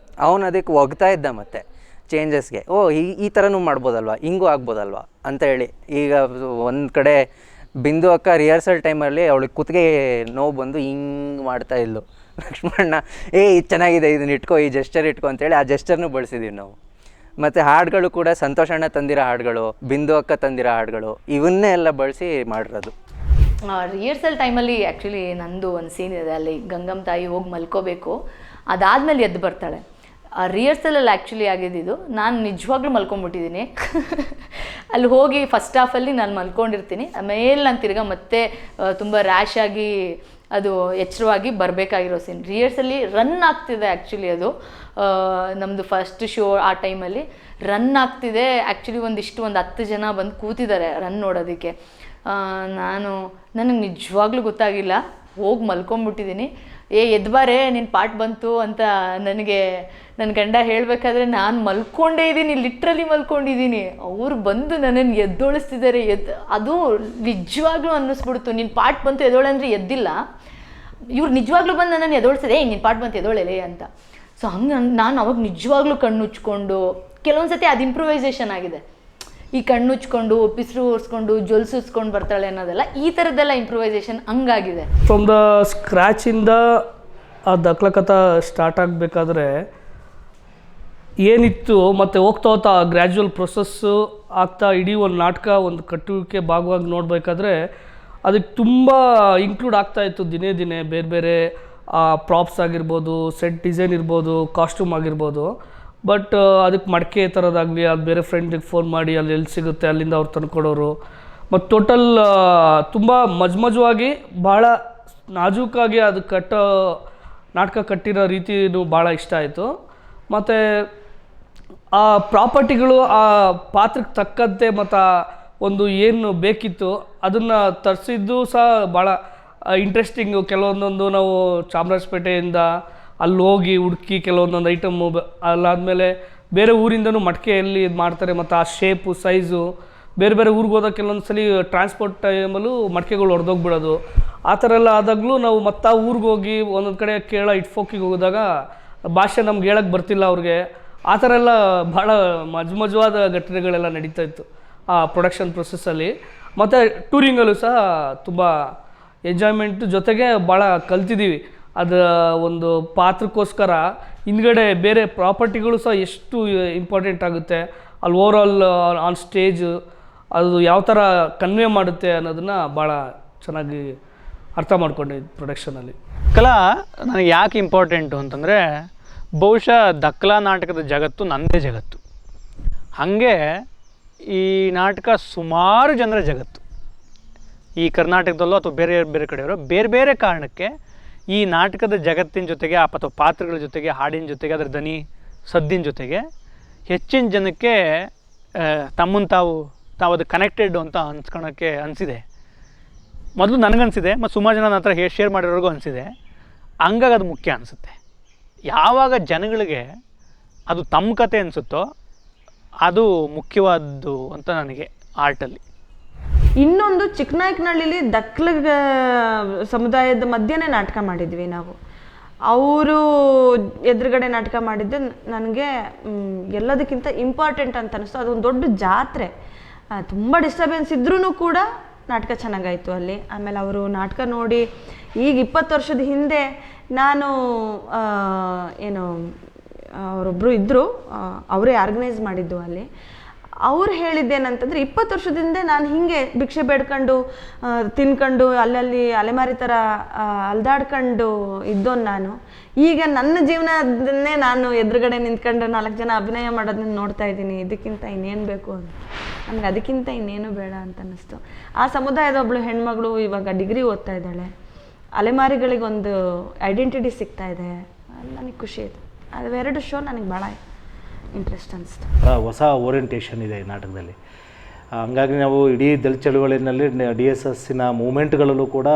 ಅವನು ಅದಕ್ಕೆ ಒಗ್ತಾ ಇದ್ದ ಮತ್ತೆ ಚೇಂಜಸ್ಗೆ. ಈ ಥರನೂ ಮಾಡ್ಬೋದಲ್ವ, ಹಿಂಗೂ ಆಗ್ಬೋದಲ್ವ ಅಂತ ಹೇಳಿ. ಈಗ ಒಂದು ಕಡೆ ಬಿಂದು ಅಕ್ಕ ರಿಹರ್ಸಲ್ ಟೈಮಲ್ಲಿ ಅವಳಿಗೆ ಕುತ್ತಿಗೆ ನೋವು ಬಂದು ಹಿಂಗೆ ಮಾಡ್ತಾ ಇದ್ಲು. ಲಕ್ಷ್ಮಣ ಇದು ಚೆನ್ನಾಗಿದೆ, ಇದನ್ನ ಇಟ್ಕೋ, ಈ ಜೆಸ್ಚರ್ ಇಟ್ಕೊ ಅಂತೇಳಿ ಆ ಜೆಸ್ಚರ್ನೂ ಬಳಸಿದ್ದೀವಿ ನಾವು. ಮತ್ತು ಹಾಡುಗಳು ಕೂಡ ಸಂತೋಷಣ್ಣ ತಂದಿರೋ ಹಾಡುಗಳು, ಬಿಂದು ಅಕ್ಕ ತಂದಿರೋ ಹಾಡುಗಳು, ಇವನ್ನೇ ಎಲ್ಲ ಬಳಸಿ ಮಾಡಿರೋದು. ರಿಹರ್ಸಲ್ ಟೈಮಲ್ಲಿ ಆ್ಯಕ್ಚುಲಿ ನಂದು ಒಂದು ಸೀನ್ ಇದೆ, ಅಲ್ಲಿ ಗಂಗಮ್ಮ ತಾಯಿ ಹೋಗಿ ಮಲ್ಕೋಬೇಕು, ಅದಾದಮೇಲೆ ಎದ್ದು ಬರ್ತಾಳೆ. ಆ ರಿಹರ್ಸಲಲ್ಲಿ ಆ್ಯಕ್ಚುಲಿ ಆಗಿದ್ದು ನಾನು ನಿಜವಾಗ್ಲೂ ಮಲ್ಕೊಂಡ್ಬಿಟ್ಟಿದ್ದೀನಿ. ಅಲ್ಲಿ ಹೋಗಿ ಫಸ್ಟ್ ಹಾಫಲ್ಲಿ ನಾನು ಮಲ್ಕೊಂಡಿರ್ತೀನಿ, ಆಮೇಲೆ ನಾನು ತಿರ್ಗಾ ಮತ್ತೆ ತುಂಬ ರ್ಯಾಶ್ ಆಗಿ ಅದು ಎಚ್ಚರವಾಗಿ ಬರಬೇಕಾಗಿರೋ ಸೀನ್. ರಿಹರ್ಸಲ್ಲಿ ರನ್ ಆಗ್ತಿದೆ ಆ್ಯಕ್ಚುಲಿ, ಅದು ನಮ್ಮದು ಫಸ್ಟ್ ಶೋ ಆ ಟೈಮಲ್ಲಿ ರನ್ ಆಗ್ತಿದೆ. ಆ್ಯಕ್ಚುಲಿ ಒಂದು 10 ಜನ ಬಂದು ಕೂತಿದ್ದಾರೆ ರನ್ ನೋಡೋದಕ್ಕೆ. ನನಗೆ ನಿಜವಾಗ್ಲೂ ಗೊತ್ತಾಗಿಲ್ಲ, ಹೋಗಿ ಮಲ್ಕೊಂಡ್ಬಿಟ್ಟಿದ್ದೀನಿ. ಎದ್ಬಾರೆ ನಿನ್ನ ಪಾಠ ಬಂತು ಅಂತ ನನಗೆ ನನ್ನ ಗಂಡ ಹೇಳಬೇಕಾದ್ರೆ ನಾನು ಮಲ್ಕೊಂಡೇ ಇದ್ದೀನಿ, ಲಿಟ್ರಲಿ ಮಲ್ಕೊಂಡಿದ್ದೀನಿ. ಅವ್ರು ಬಂದು ನನ್ನನ್ನು ಎದ್ದೊಳಿಸ್ತಿದ್ದಾರೆ. ಅದು ನಿಜವಾಗ್ಲೂ ಅನ್ನಿಸ್ಬಿಡ್ತು, ನಿನ್ನ ಪಾಠ ಬಂತು ಎದ್ದೋಳೆ ಅಂದರೆ ಎದ್ದಿಲ್ಲ. ಇವ್ರು ನಿಜವಾಗ್ಲೂ ಬಂದು ನನ್ನನ್ನು ಎದ್ದೊಳಿಸಿದೆ, ನಿನ್ನ ಪಾಠ ಬಂತು ಎದ್ದೋಳೆಲೆ ಅಂತ. ಸೊ ಹಂಗೆ ನಾನು ಅವಾಗ ನಿಜವಾಗ್ಲೂ ಕಣ್ಣುಚ್ಕೊಂಡು, ಕೆಲವೊಂದು ಸತಿ ಅದು ಇಂಪ್ರೂವೈಸೇಷನ್ ಆಗಿದೆ. ಈ ಕಣ್ಣುಚ್ಕೊಂಡು ಪಿಸ್ರು ಒರೆಸ್ಕೊಂಡು ಜೊಲ್ಸಿಸ್ಕೊಂಡು ಬರ್ತಾಳೆ ಅನ್ನೋದೆಲ್ಲ, ಈ ಥರದ್ದೆಲ್ಲ ಇಂಪ್ರೂವೈಸೇಷನ್ ಹಂಗಾಗಿದೆ. ಫ್ರಮ್ ದ ಸ್ಕ್ರ್ಯಾಚಿಂದ ಆ ದಕ್ಲಕಥಾ ಸ್ಟಾರ್ಟ್ ಆಗಬೇಕಾದ್ರೆ ಏನಿತ್ತು, ಮತ್ತು ಹೋಗ್ತಾ ಗ್ರ್ಯಾಜುವಲ್ ಪ್ರೊಸೆಸ್ಸು ಆಗ್ತಾ ಇಡೀ ಒಂದು ನಾಟಕ ಒಂದು ಕಟ್ಟುವಿಕೆ ಭಾಗವಾಗಿ ನೋಡಬೇಕಾದ್ರೆ ಅದಕ್ಕೆ ತುಂಬ ಇನ್ಕ್ಲೂಡ್ ಆಗ್ತಾಯಿತ್ತು ದಿನೇ ಬೇರೆ ಬೇರೆ ಪ್ರಾಪ್ಸ್ ಆಗಿರ್ಬೋದು, ಸೆಟ್ ಡಿಸೈನ್ ಇರ್ಬೋದು, ಕಾಸ್ಟ್ಯೂಮ್ ಆಗಿರ್ಬೋದು. ಬಟ್ ಅದಕ್ಕೆ ಮಡಿಕೆ ಥರದಾಗಲಿ, ಅದು ಬೇರೆ ಫ್ರೆಂಡಿಗೆ ಫೋನ್ ಮಾಡಿ ಅಲ್ಲಿ ಎಲ್ಲಿ ಸಿಗುತ್ತೆ ಅಲ್ಲಿಂದ ಅವ್ರು ತಂದುಕೊಡೋರು. ಮತ್ತು ಟೋಟಲ್ ತುಂಬ ಮಜವಾಗಿ ಭಾಳ ನಾಜೂಕಾಗಿ ಅದು ನಾಟಕ ಕಟ್ಟಿರೋ ರೀತಿಯೂ ಭಾಳ ಇಷ್ಟ ಆಯಿತು. ಮತ್ತು ಆ ಪ್ರಾಪರ್ಟಿಗಳು ಆ ಪಾತ್ರಕ್ಕೆ ತಕ್ಕಂತೆ ಮತ್ತು ಒಂದು ಏನು ಬೇಕಿತ್ತು ಅದನ್ನು ತರಿಸಿದ್ದು ಸಹ ಭಾಳ ಇಂಟ್ರೆಸ್ಟಿಂಗು. ಕೆಲವೊಂದೊಂದು ನಾವು ಚಾಮರಾಜಪೇಟೆಯಿಂದ ಅಲ್ಲಿ ಹೋಗಿ ಹುಡುಕಿ ಕೆಲವೊಂದೊಂದು ಐಟಮು, ಅಲ್ಲಾದಮೇಲೆ ಬೇರೆ ಊರಿಂದನೂ ಮಡಿಕೆಯಲ್ಲಿ ಇದು ಮಾಡ್ತಾರೆ. ಮತ್ತು ಆ ಶೇಪು ಸೈಜು ಬೇರೆ ಬೇರೆ ಊರಿಗೆ ಹೋದಾಗ ಕೆಲವೊಂದು ಸಲ ಟ್ರಾನ್ಸ್ಪೋರ್ಟ್ ಟೈಮಲ್ಲೂ ಮಡಿಕೆಗಳು ಹೊಡೆದೋಗ್ಬಿಡೋದು. ಆ ಥರ ಎಲ್ಲ ಆದಾಗಲೂ ನಾವು ಮತ್ತೆ ಆ ಊರಿಗೆ ಹೋಗಿ ಒಂದೊಂದು ಕಡೆ ಇಟ್ಫೋಕಿಗೆ ಹೋದಾಗ ಭಾಷೆ ನಮ್ಗೆ ಹೇಳೋಕ್ಕೆ ಬರ್ತಿಲ್ಲ ಅವ್ರಿಗೆ. ಆ ಥರ ಎಲ್ಲ ಭಾಳ ಮಜವಾದ ಘಟನೆಗಳೆಲ್ಲ ನಡೀತಾ ಇತ್ತು. ಆ ಪ್ರೊಡಕ್ಷನ್ ಪ್ರೊಸೆಸ್ಸಲ್ಲಿ. ಮತ್ತು ಟೂರಿಂಗಲ್ಲೂ ಸಹ ತುಂಬ ಎಂಜಾಯ್ಮೆಂಟ್ ಜೊತೆಗೆ ಭಾಳ ಕಲ್ತಿದ್ದೀವಿ. ಅದರ ಒಂದು ಪಾತ್ರಕ್ಕೋಸ್ಕರ ಹಿಂದ್ಗಡೆ ಬೇರೆ ಪ್ರಾಪರ್ಟಿಗಳು ಸಹ ಎಷ್ಟು ಇಂಪಾರ್ಟೆಂಟ್ ಆಗುತ್ತೆ, ಅಲ್ಲಿ ಓವರಾಲ್ ಆನ್ ಸ್ಟೇಜ್ ಅದು ಯಾವ ಥರ ಕನ್ವೆ ಮಾಡುತ್ತೆ ಅನ್ನೋದನ್ನು ಭಾಳ ಚೆನ್ನಾಗಿ ಅರ್ಥ ಮಾಡ್ಕೊಂಡಿದ್ದು ಪ್ರೊಡಕ್ಷನಲ್ಲಿ. ಕಲಾ ನನಗೆ ಯಾಕೆ ಇಂಪಾರ್ಟೆಂಟು ಅಂತಂದರೆ, ಬಹುಶಃ ದಕ್ಲಾ ನಾಟಕದ ಜಗತ್ತು ನನ್ನದೇ ಜಗತ್ತು. ಹಾಗೆ ಈ ನಾಟಕ ಸುಮಾರು ಜನರ ಜಗತ್ತು. ಈ ಕರ್ನಾಟಕದಲ್ಲೋ ಅಥವಾ ಬೇರೆ ಬೇರೆ ಕಡೆಯವರೋ ಬೇರೆ ಬೇರೆ ಕಾರಣಕ್ಕೆ ಈ ನಾಟಕದ ಜಗತ್ತಿನ ಜೊತೆಗೆ ಅಥವಾ ಪಾತ್ರಗಳ ಜೊತೆಗೆ, ಹಾಡಿನ ಜೊತೆಗೆ, ಅದರ ದನಿ ಸದ್ದಿನ ಜೊತೆಗೆ ಹೆಚ್ಚಿನ ಜನಕ್ಕೆ ತಮ್ಮನ್ನು ತಾವು ಅದು ಕನೆಕ್ಟೆಡ್ ಅಂತ ಅನ್ಸ್ಕೊಳಕ್ಕೆ ಅನಿಸಿದೆ. ಮೊದಲು ನನಗನ್ಸಿದೆ, ಮತ್ತು ಸುಮಾರು ಜನ ನನ್ನ ಹತ್ರ ಶೇರ್ ಮಾಡಿರೋರಿಗೂ ಅನಿಸಿದೆ. ಹಂಗಾಗಿ ಅದು ಮುಖ್ಯ ಅನಿಸುತ್ತೆ. ಯಾವಾಗ ಜನಗಳಿಗೆ ಅದು ತಮ್ಮ ಕತೆ ಅನಿಸುತ್ತೋ ಅದು ಮುಖ್ಯವಾದ್ದು ಅಂತ ನನಗೆ ಆರ್ಟಲ್ಲಿ. ಇನ್ನೊಂದು ಚಿಕ್ಕನಾಯಕನಹಳ್ಳಿಲಿ ದಕ್ಲಗ ಸಮುದಾಯದ ಮಧ್ಯೆನೇ ನಾಟಕ ಮಾಡಿದ್ವಿ ನಾವು. ಅವರು ಎದುರುಗಡೆ ನಾಟಕ ಮಾಡಿದ್ದೆ ನನಗೆ ಎಲ್ಲದಕ್ಕಿಂತ ಇಂಪಾರ್ಟೆಂಟ್ ಅಂತ ಅನಿಸ್ತು. ಅದೊಂದು ದೊಡ್ಡ ಜಾತ್ರೆ, ತುಂಬ ಡಿಸ್ಟರ್ಬೆನ್ಸ್ ಇದ್ರೂ ಕೂಡ ನಾಟಕ ಚೆನ್ನಾಗಾಯಿತು ಅಲ್ಲಿ. ಆಮೇಲೆ ಅವರು ನಾಟಕ ನೋಡಿ ಈಗ 20 ವರ್ಷದ ಹಿಂದೆ ನಾನು ಏನು ಅವರೊಬ್ಬರು ಇದ್ದರು, ಅವರೇ ಆರ್ಗನೈಸ್ ಮಾಡಿದ್ದು ಅಲ್ಲಿ. ಅವ್ರು ಹೇಳಿದ್ದೇನಂತಂದರೆ 20 ವರ್ಷದಿಂದ ನಾನು ಹೀಗೆ ಭಿಕ್ಷೆ ಬೇಡ್ಕೊಂಡು ತಿನ್ಕೊಂಡು ಅಲ್ಲಲ್ಲಿ ಅಲೆಮಾರಿ ಥರ ಅಲ್ದಾಡ್ಕೊಂಡು ಇದ್ದೋನು ನಾನು. ಈಗ ನನ್ನ ಜೀವನದನ್ನೇ ನಾನು ಎದುರುಗಡೆ ನಿಂತ್ಕೊಂಡು 4 ಜನ ಅಭಿನಯ ಮಾಡೋದನ್ನ ನೋಡ್ತಾ ಇದ್ದೀನಿ. ಇದಕ್ಕಿಂತ ಇನ್ನೇನು ಬೇಕು ಅಂತ ನನಗೆ, ಅದಕ್ಕಿಂತ ಇನ್ನೇನು ಬೇಡ ಅಂತ ಅನ್ನಿಸ್ತು. ಆ ಸಮುದಾಯದ ಒಬ್ಬಳು ಹೆಣ್ಮಗಳು ಇವಾಗ ಡಿಗ್ರಿ ಓದ್ತಾ ಇದ್ದಾಳೆ. ಅಲೆಮಾರಿಗಳಿಗೊಂದು ಐಡೆಂಟಿಟಿ ಸಿಗ್ತಾ ಇದೆ, ನನಗೆ ಖುಷಿ ಇದೆ. ಅವೆರಡು ಶೋ ನನಗೆ ಭಾಳ ಇಂಟ್ರೆಸ್ಟ್ ಅನಿಸ್ತು. ಹೊಸ ಓರಿಯೆಂಟೇಷನ್ ಇದೆ ಈ ನಾಟಕದಲ್ಲಿ. ಹಂಗಾಗಿ ನಾವು ಇಡೀ ದಲಿತ ಚಳುವಳಿನಲ್ಲಿ DSSನ ಮೂಮೆಂಟ್ಗಳಲ್ಲೂ ಕೂಡ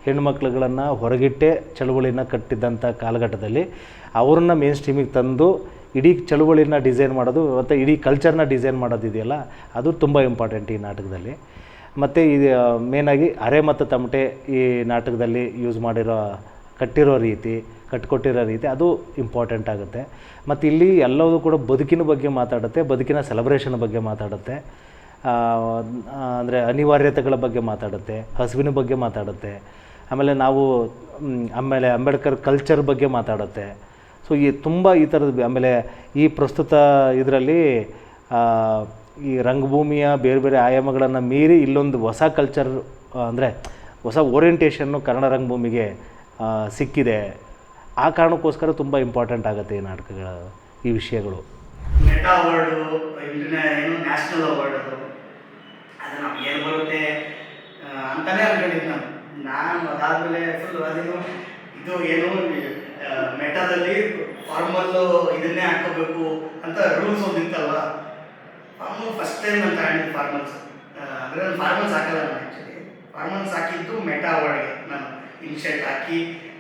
ಹೆಣ್ಮಕ್ಳುಗಳನ್ನು ಹೊರಗಿಟ್ಟೆ ಚಳುವಳಿನ ಕಟ್ಟಿದ್ದಂಥ ಕಾಲಘಟ್ಟದಲ್ಲಿ ಅವ್ರನ್ನ ಮೇನ್ ಸ್ಟ್ರೀಮಿಗೆ ತಂದು ಇಡೀ ಚಳುವಳಿನ ಡಿಸೈನ್ ಮಾಡೋದು ಮತ್ತು ಇಡೀ ಕಲ್ಚರ್ನ ಡಿಸೈನ್ ಮಾಡೋದಿದೆಯಲ್ಲ, ಅದು ತುಂಬ ಇಂಪಾರ್ಟೆಂಟ್ ಈ ನಾಟಕದಲ್ಲಿ. ಮತ್ತು ಇದು ಮೇನಾಗಿ ಅರೆ ಮತ್ತು ತಮಟೆ ಈ ನಾಟಕದಲ್ಲಿ ಯೂಸ್ ಮಾಡಿರೋ ಕಟ್ಟಿರೋ ರೀತಿ, ಕಟ್ಟಿಕೊಟ್ಟಿರೋ ರೀತಿ ಅದು ಇಂಪಾರ್ಟೆಂಟ್ ಆಗುತ್ತೆ. ಮತ್ತು ಇಲ್ಲಿ ಎಲ್ಲವೂ ಕೂಡ ಬದುಕಿನ ಬಗ್ಗೆ ಮಾತಾಡುತ್ತೆ, ಬದುಕಿನ ಸೆಲೆಬ್ರೇಷನ್ ಬಗ್ಗೆ ಮಾತಾಡುತ್ತೆ, ಅಂದರೆ ಅನಿವಾರ್ಯತೆಗಳ ಬಗ್ಗೆ ಮಾತಾಡುತ್ತೆ, ಹಸುವಿನ ಬಗ್ಗೆ ಮಾತಾಡುತ್ತೆ, ಆಮೇಲೆ ಅಂಬೇಡ್ಕರ್ ಕಲ್ಚರ್ ಬಗ್ಗೆ ಮಾತಾಡುತ್ತೆ. ಸೊ ಈ ತುಂಬ ಈ ಥರದ್ದು. ಆಮೇಲೆ ಈ ಪ್ರಸ್ತುತ ಇದರಲ್ಲಿ ಈ ರಂಗಭೂಮಿಯ ಬೇರೆ ಬೇರೆ ಆಯಾಮಗಳನ್ನು ಮೀರಿ ಇಲ್ಲೊಂದು ಹೊಸ ಕಲ್ಚರ್, ಅಂದರೆ ಹೊಸ ಓರಿಯೆಂಟೇಷನ್ನು ಕನ್ನಡ ರಂಗಭೂಮಿಗೆ ಸಿಕ್ಕಿದೆ. ಆ ಕಾರಣಕ್ಕೋಸ್ಕರ ತುಂಬ ಇಂಪಾರ್ಟೆಂಟ್ ಆಗುತ್ತೆ ಈ ನಾಟಕಗಳ ಈ ವಿಷಯಗಳು. ಮೆಟಾ ಅವಾರ್ಡು, ಏನು ನ್ಯಾಷನಲ್ ಅವಾರ್ಡ್, ಅದು ನಮ್ಗೆ ಏನು ಬರುತ್ತೆ ಅಂತಲೇ ಅನ್ಕೊಂಡಿದ್ದು ನಾನು. ಅದಾದಮೇಲೆ ಫುಲ್ ಅದೇನು ಇದು ಏನು ಮೆಟಾದಲ್ಲಿ ಫಾರ್ಮಲ್ಲು ಇದನ್ನೇ ಹಾಕೋಬೇಕು ಅಂತ ರೂಲ್ಸ್ ಒಂದಿತ್ತಲ್ವ. ಫಾರ್ಮಲ್ ಫಸ್ಟ್ ಟೈಮ್ ನಾನು ತಗೊಂಡಿದ್ದು ಫಾರ್ಮಲ್ಸ್. ಅಂದರೆ ನಾನು ಫಾರ್ಮಲ್ಸ್ ಹಾಕಲ್ಲ. ನಾನು ಆ್ಯಕ್ಚುಲಿ ಫಾರ್ಮಲ್ಸ್ ಹಾಕಿದ್ದು ಮೆಟಾ ಅವಾರ್ಡ್ಗೆ. ನಾನು ಇನ್ ಶರ್ಟ್ ಹಾಕಿ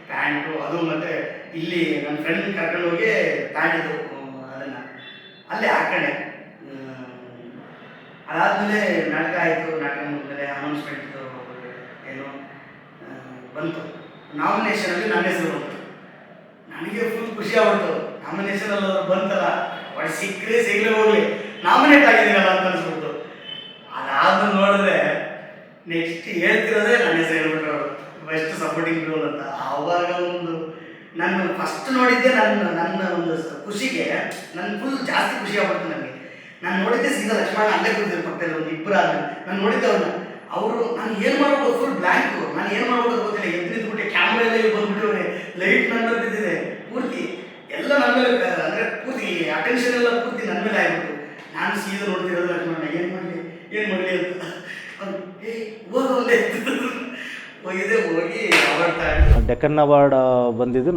ಪ್ಯಾಂಟು ಅದು, ಮತ್ತು ಇಲ್ಲಿ ನನ್ನ ಫ್ರೆಂಡ್ ಕರ್ಕೊಂಡು ಹೋಗಿ ಪ್ಯಾಂಟಿದ್ದು ಅದನ್ನು ಅಲ್ಲೇ ಹಾಕೊಂಡೆ. ಅದಾದಮೇಲೆ ನಾಟಕ ಆಯಿತು. ನಾಟಕ ಮುಗಿದ್ಮೇಲೆ ಅನೌನ್ಸ್ಮೆಂಟ್ದು ಏನು ಬಂತು, ನಾಮಿನೇಷನಲ್ಲಿ ನನ್ನ ಹೆಸರು ಬಂತು. ನನಗೆ ಫುಲ್ ಖುಷಿ ಆಗ್ಬಿಡ್ತು. ನಾಮಿನೇಷನಲ್ಲಿ ಬಂತಲ್ಲ, ಒಳ್ಳೆ ಸಿಗಲೇ ಹೋಗಲಿ, ನಾಮಿನೇಟ್ ಆಗಿದ್ದೀನಲ್ಲ ಅಂತ ಅನಿಸ್ಬಿಡ್ತು. ಅದಾದ್ಮೇಲೆ ನೋಡಿದ್ರೆ ನೆಕ್ಸ್ಟ್ ಹೇಳ್ತಿರೋದೇ ನನ್ನ ಹೆಸರು ಹೇಳ್ಬಿಟ್ರು ಅವರು, ಬೆಸ್ಟ್ ಸಪೋರ್ಟಿಂಗ್ ರೋಲ್ ಅಂತ. ಆವಾಗ ಒಂದು ನಾನು ಫಸ್ಟ್ ನೋಡಿದ್ದೆ ನನ್ನ ಒಂದು ಖುಷಿಗೆ ನನ್ನ ಫುಲ್ ಜಾಸ್ತಿ ಖುಷಿ ಆಗ್ಬಿಡ್ತು ನನಗೆ. ನಾನು ನೋಡಿದ್ದೆ ಸೀದಾ ಲಕ್ಷ್ಮಣ ಅಲ್ಲೇ ಕೂತಿದ್ರು ಪಕ್ಕದಲ್ಲಿ ಒಂದು ಇಬ್ಬರು. ನಾನು ನೋಡಿದ್ದವ್ರನ್ನ, ಅವರು ನಾನು ಏನು ಮಾಡ್ಬೋದು ಫುಲ್ ಬ್ಲ್ಯಾಂಕು, ನಾನು ಏನು ಮಾಡ್ಬೋದು ಗೊತ್ತಿಲ್ಲ. ಎದ್ದು ನಿಂತ್ಬಿಟ್ಟೆ, ಕ್ಯಾಮ್ರಾ ಎಲ್ಲ ಬಂದ್ಬಿಟ್ಟವ್ರೆ, ಲೈಟ್ ನನ್ನ ಮೇಲೆ ಬಿದ್ದಿದೆ ಪೂರ್ತಿ, ಎಲ್ಲ ನನ್ನ ಮೇಲೆ, ಅಂದರೆ ಪೂರ್ತಿ ಅಟೆನ್ಷನ್ ಎಲ್ಲ ಪೂರ್ತಿ ನನ್ನ ಮೇಲೆ ಆಗಿಬಿಟ್ಟು. ನಾನು ಸೀದಾ ನೋಡ್ತಿರೋದು ಲಕ್ಷ್ಮಣ, ಏನು ಮಾಡಲಿ ಅಂತ ಹೋಗೋದೇ ಹೋಗಿ ಅವಾರ್ಡ್. ಡೆಕ್ಕನ್ ಅವಾರ್ಡ್ ಬಂದಿದ್ದು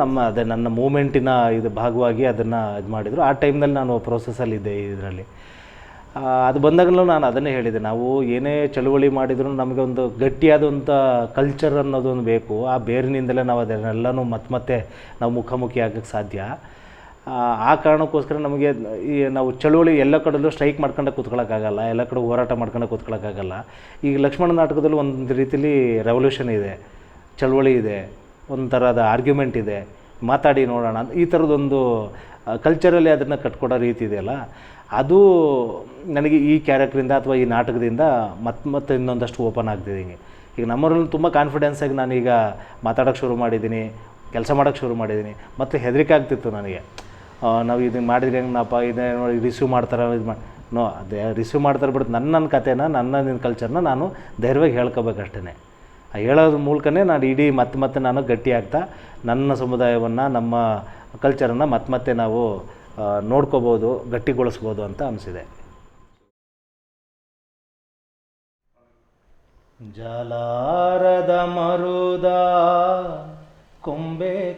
ನನ್ನ ಮೂಮೆಂಟಿನ ಇದು ಭಾಗವಾಗಿ ಅದನ್ನು ಇದು ಮಾಡಿದರು. ಆ ಟೈಮ್ನಲ್ಲಿ ನಾನು ಪ್ರೋಸೆಸ್ಸಲ್ಲಿದ್ದೆ ಇದರಲ್ಲಿ. ಅದು ಬಂದಾಗಲೂ ನಾನು ಅದನ್ನೇ ಹೇಳಿದೆ, ನಾವು ಏನೇ ಚಳುವಳಿ ಮಾಡಿದ್ರು ನಮಗೆ ಒಂದು ಗಟ್ಟಿಯಾದಂಥ ಕಲ್ಚರ್ ಅನ್ನೋದೊಂದು ಬೇಕು. ಆ ಬೇರಿನಿಂದಲೇ ನಾವು ಅದನ್ನೆಲ್ಲನೂ ಮತ್ತೆ ನಾವು ಮುಖಾಮುಖಿ ಆಗೋಕ್ಕೆ ಸಾಧ್ಯ. ಆ ಕಾರಣಕ್ಕೋಸ್ಕರ ನಮಗೆ ಈ ನಾವು ಚಳುವಳಿ ಎಲ್ಲ ಕಡೆಯಲ್ಲೂ ಸ್ಟ್ರೈಕ್ ಮಾಡ್ಕೊಂಡೆ ಕೂತ್ಕೊಳ್ಳೋಕ್ಕಾಗಲ್ಲ, ಎಲ್ಲ ಕಡೆ ಹೋರಾಟ ಮಾಡ್ಕೊಂಡು ಕೂತ್ಕೊಳ್ಳೋಕ್ಕಾಗಲ್ಲ. ಈಗ ಲಕ್ಷ್ಮಣ ನಾಟಕದಲ್ಲಿ ಒಂದು ರೀತಿಲಿ ರೆವಲ್ಯೂಷನ್ ಇದೆ, ಚಳುವಳಿ ಇದೆ, ಒಂದು ಥರದ ಆರ್ಗ್ಯುಮೆಂಟ್ ಇದೆ, ಮಾತಾಡಿ ನೋಡೋಣ ಅಂತ ಈ ಥರದೊಂದು ಕಲ್ಚರಲ್ಲಿ ಅದನ್ನು ಕಟ್ಕೊಡೋ ರೀತಿ ಇದೆಯಲ್ಲ, ಅದು ನನಗೆ ಈ ಕ್ಯಾರೆಕ್ಟ್ರಿಂದ ಅಥವಾ ಈ ನಾಟಕದಿಂದ ಮತ್ತೆ ಇನ್ನೊಂದಷ್ಟು ಓಪನ್ ಆಗ್ತಿದ್ದೀನಿ. ಈಗ ನಮ್ಮೂರಲ್ಲಿ ತುಂಬ ಕಾನ್ಫಿಡೆನ್ಸಾಗಿ ನಾನೀಗ ಮಾತಾಡೋಕ್ಕೆ ಶುರು ಮಾಡಿದ್ದೀನಿ, ಕೆಲಸ ಮಾಡೋಕ್ಕೆ ಶುರು ಮಾಡಿದ್ದೀನಿ. ಮತ್ತು ಹೆದರಿಕೆ ಆಗ್ತಿತ್ತು ನನಗೆ, ನಾವು ಇದನ್ನು ಮಾಡಿದ್ರೆ ಹೆಂಗಪ್ಪ, ಇದೇ ನೋಡಿ ರಿಸೀವ್ ಮಾಡ್ತಾರೆ, ಇದು ಮಾಡಿ ನೋ ಅದೇ ರಿಸೀವ್ ಮಾಡ್ತಾರೆ ಬಿಟ್ಟು ನನ್ನ ಕಥೆನ ನನ್ನ ಕಲ್ಚರ್ನ ನಾನು ಧೈರ್ಯವಾಗಿ ಹೇಳ್ಕೋಬೇಕಷ್ಟೇ. ಹೇಳೋದ್ರ ಮೂಲಕನೇ ನಾನು ಇಡೀ ಮತ್ತೆ ನಾನು ಗಟ್ಟಿಯಾಗ್ತಾ ನನ್ನ ಸಮುದಾಯವನ್ನು, ನಮ್ಮ ಕಲ್ಚರನ್ನು ಮತ್ತೆ ನಾವು ನೋಡ್ಕೋಬೋದು, ಗಟ್ಟಿಗೊಳಿಸ್ಬೋದು ಅಂತ ಅನಿಸಿದೆ. ಜಾಲಾರದ ಮರುದ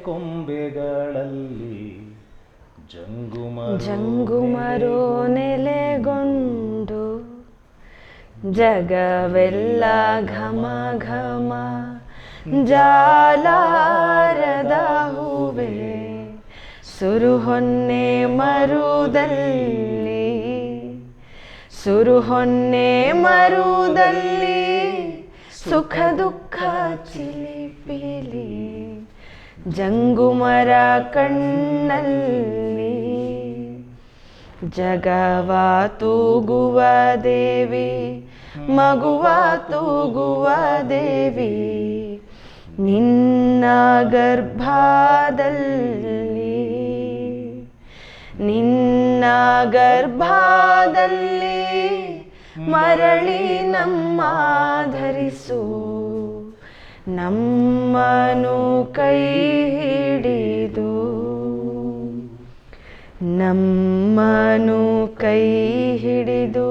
ಕೊಂಬೆಗಳಲ್ಲಿ ಜಂಗುಮರೋ ನೆಲೆಗೊಂಡು ಜಗವೆಲ್ಲ ಘಮ ಘಮ ಜಾಲಾರದ ಹೂವೆ ಸುರುಹೊನ್ನೆ ಮರುದಲ್ಲಿ ಸುಖ ದುಃಖ ಚಿಲಿಪಿಲಿ ಜಂಗುಮರ ಕಣ್ಣಲ್ಲಿ ಜಗವ ತೂಗುವ ದೇವಿ ಮಗುವ ತೂಗುವ ದೇವಿ ನಿನ್ನ ಗರ್ಭದಲ್ಲಿ ಮರಳಿ ನಮ್ಮ ಧರಿಸು ನಮ್ಮನು ಕೈ ಹಿಡಿದು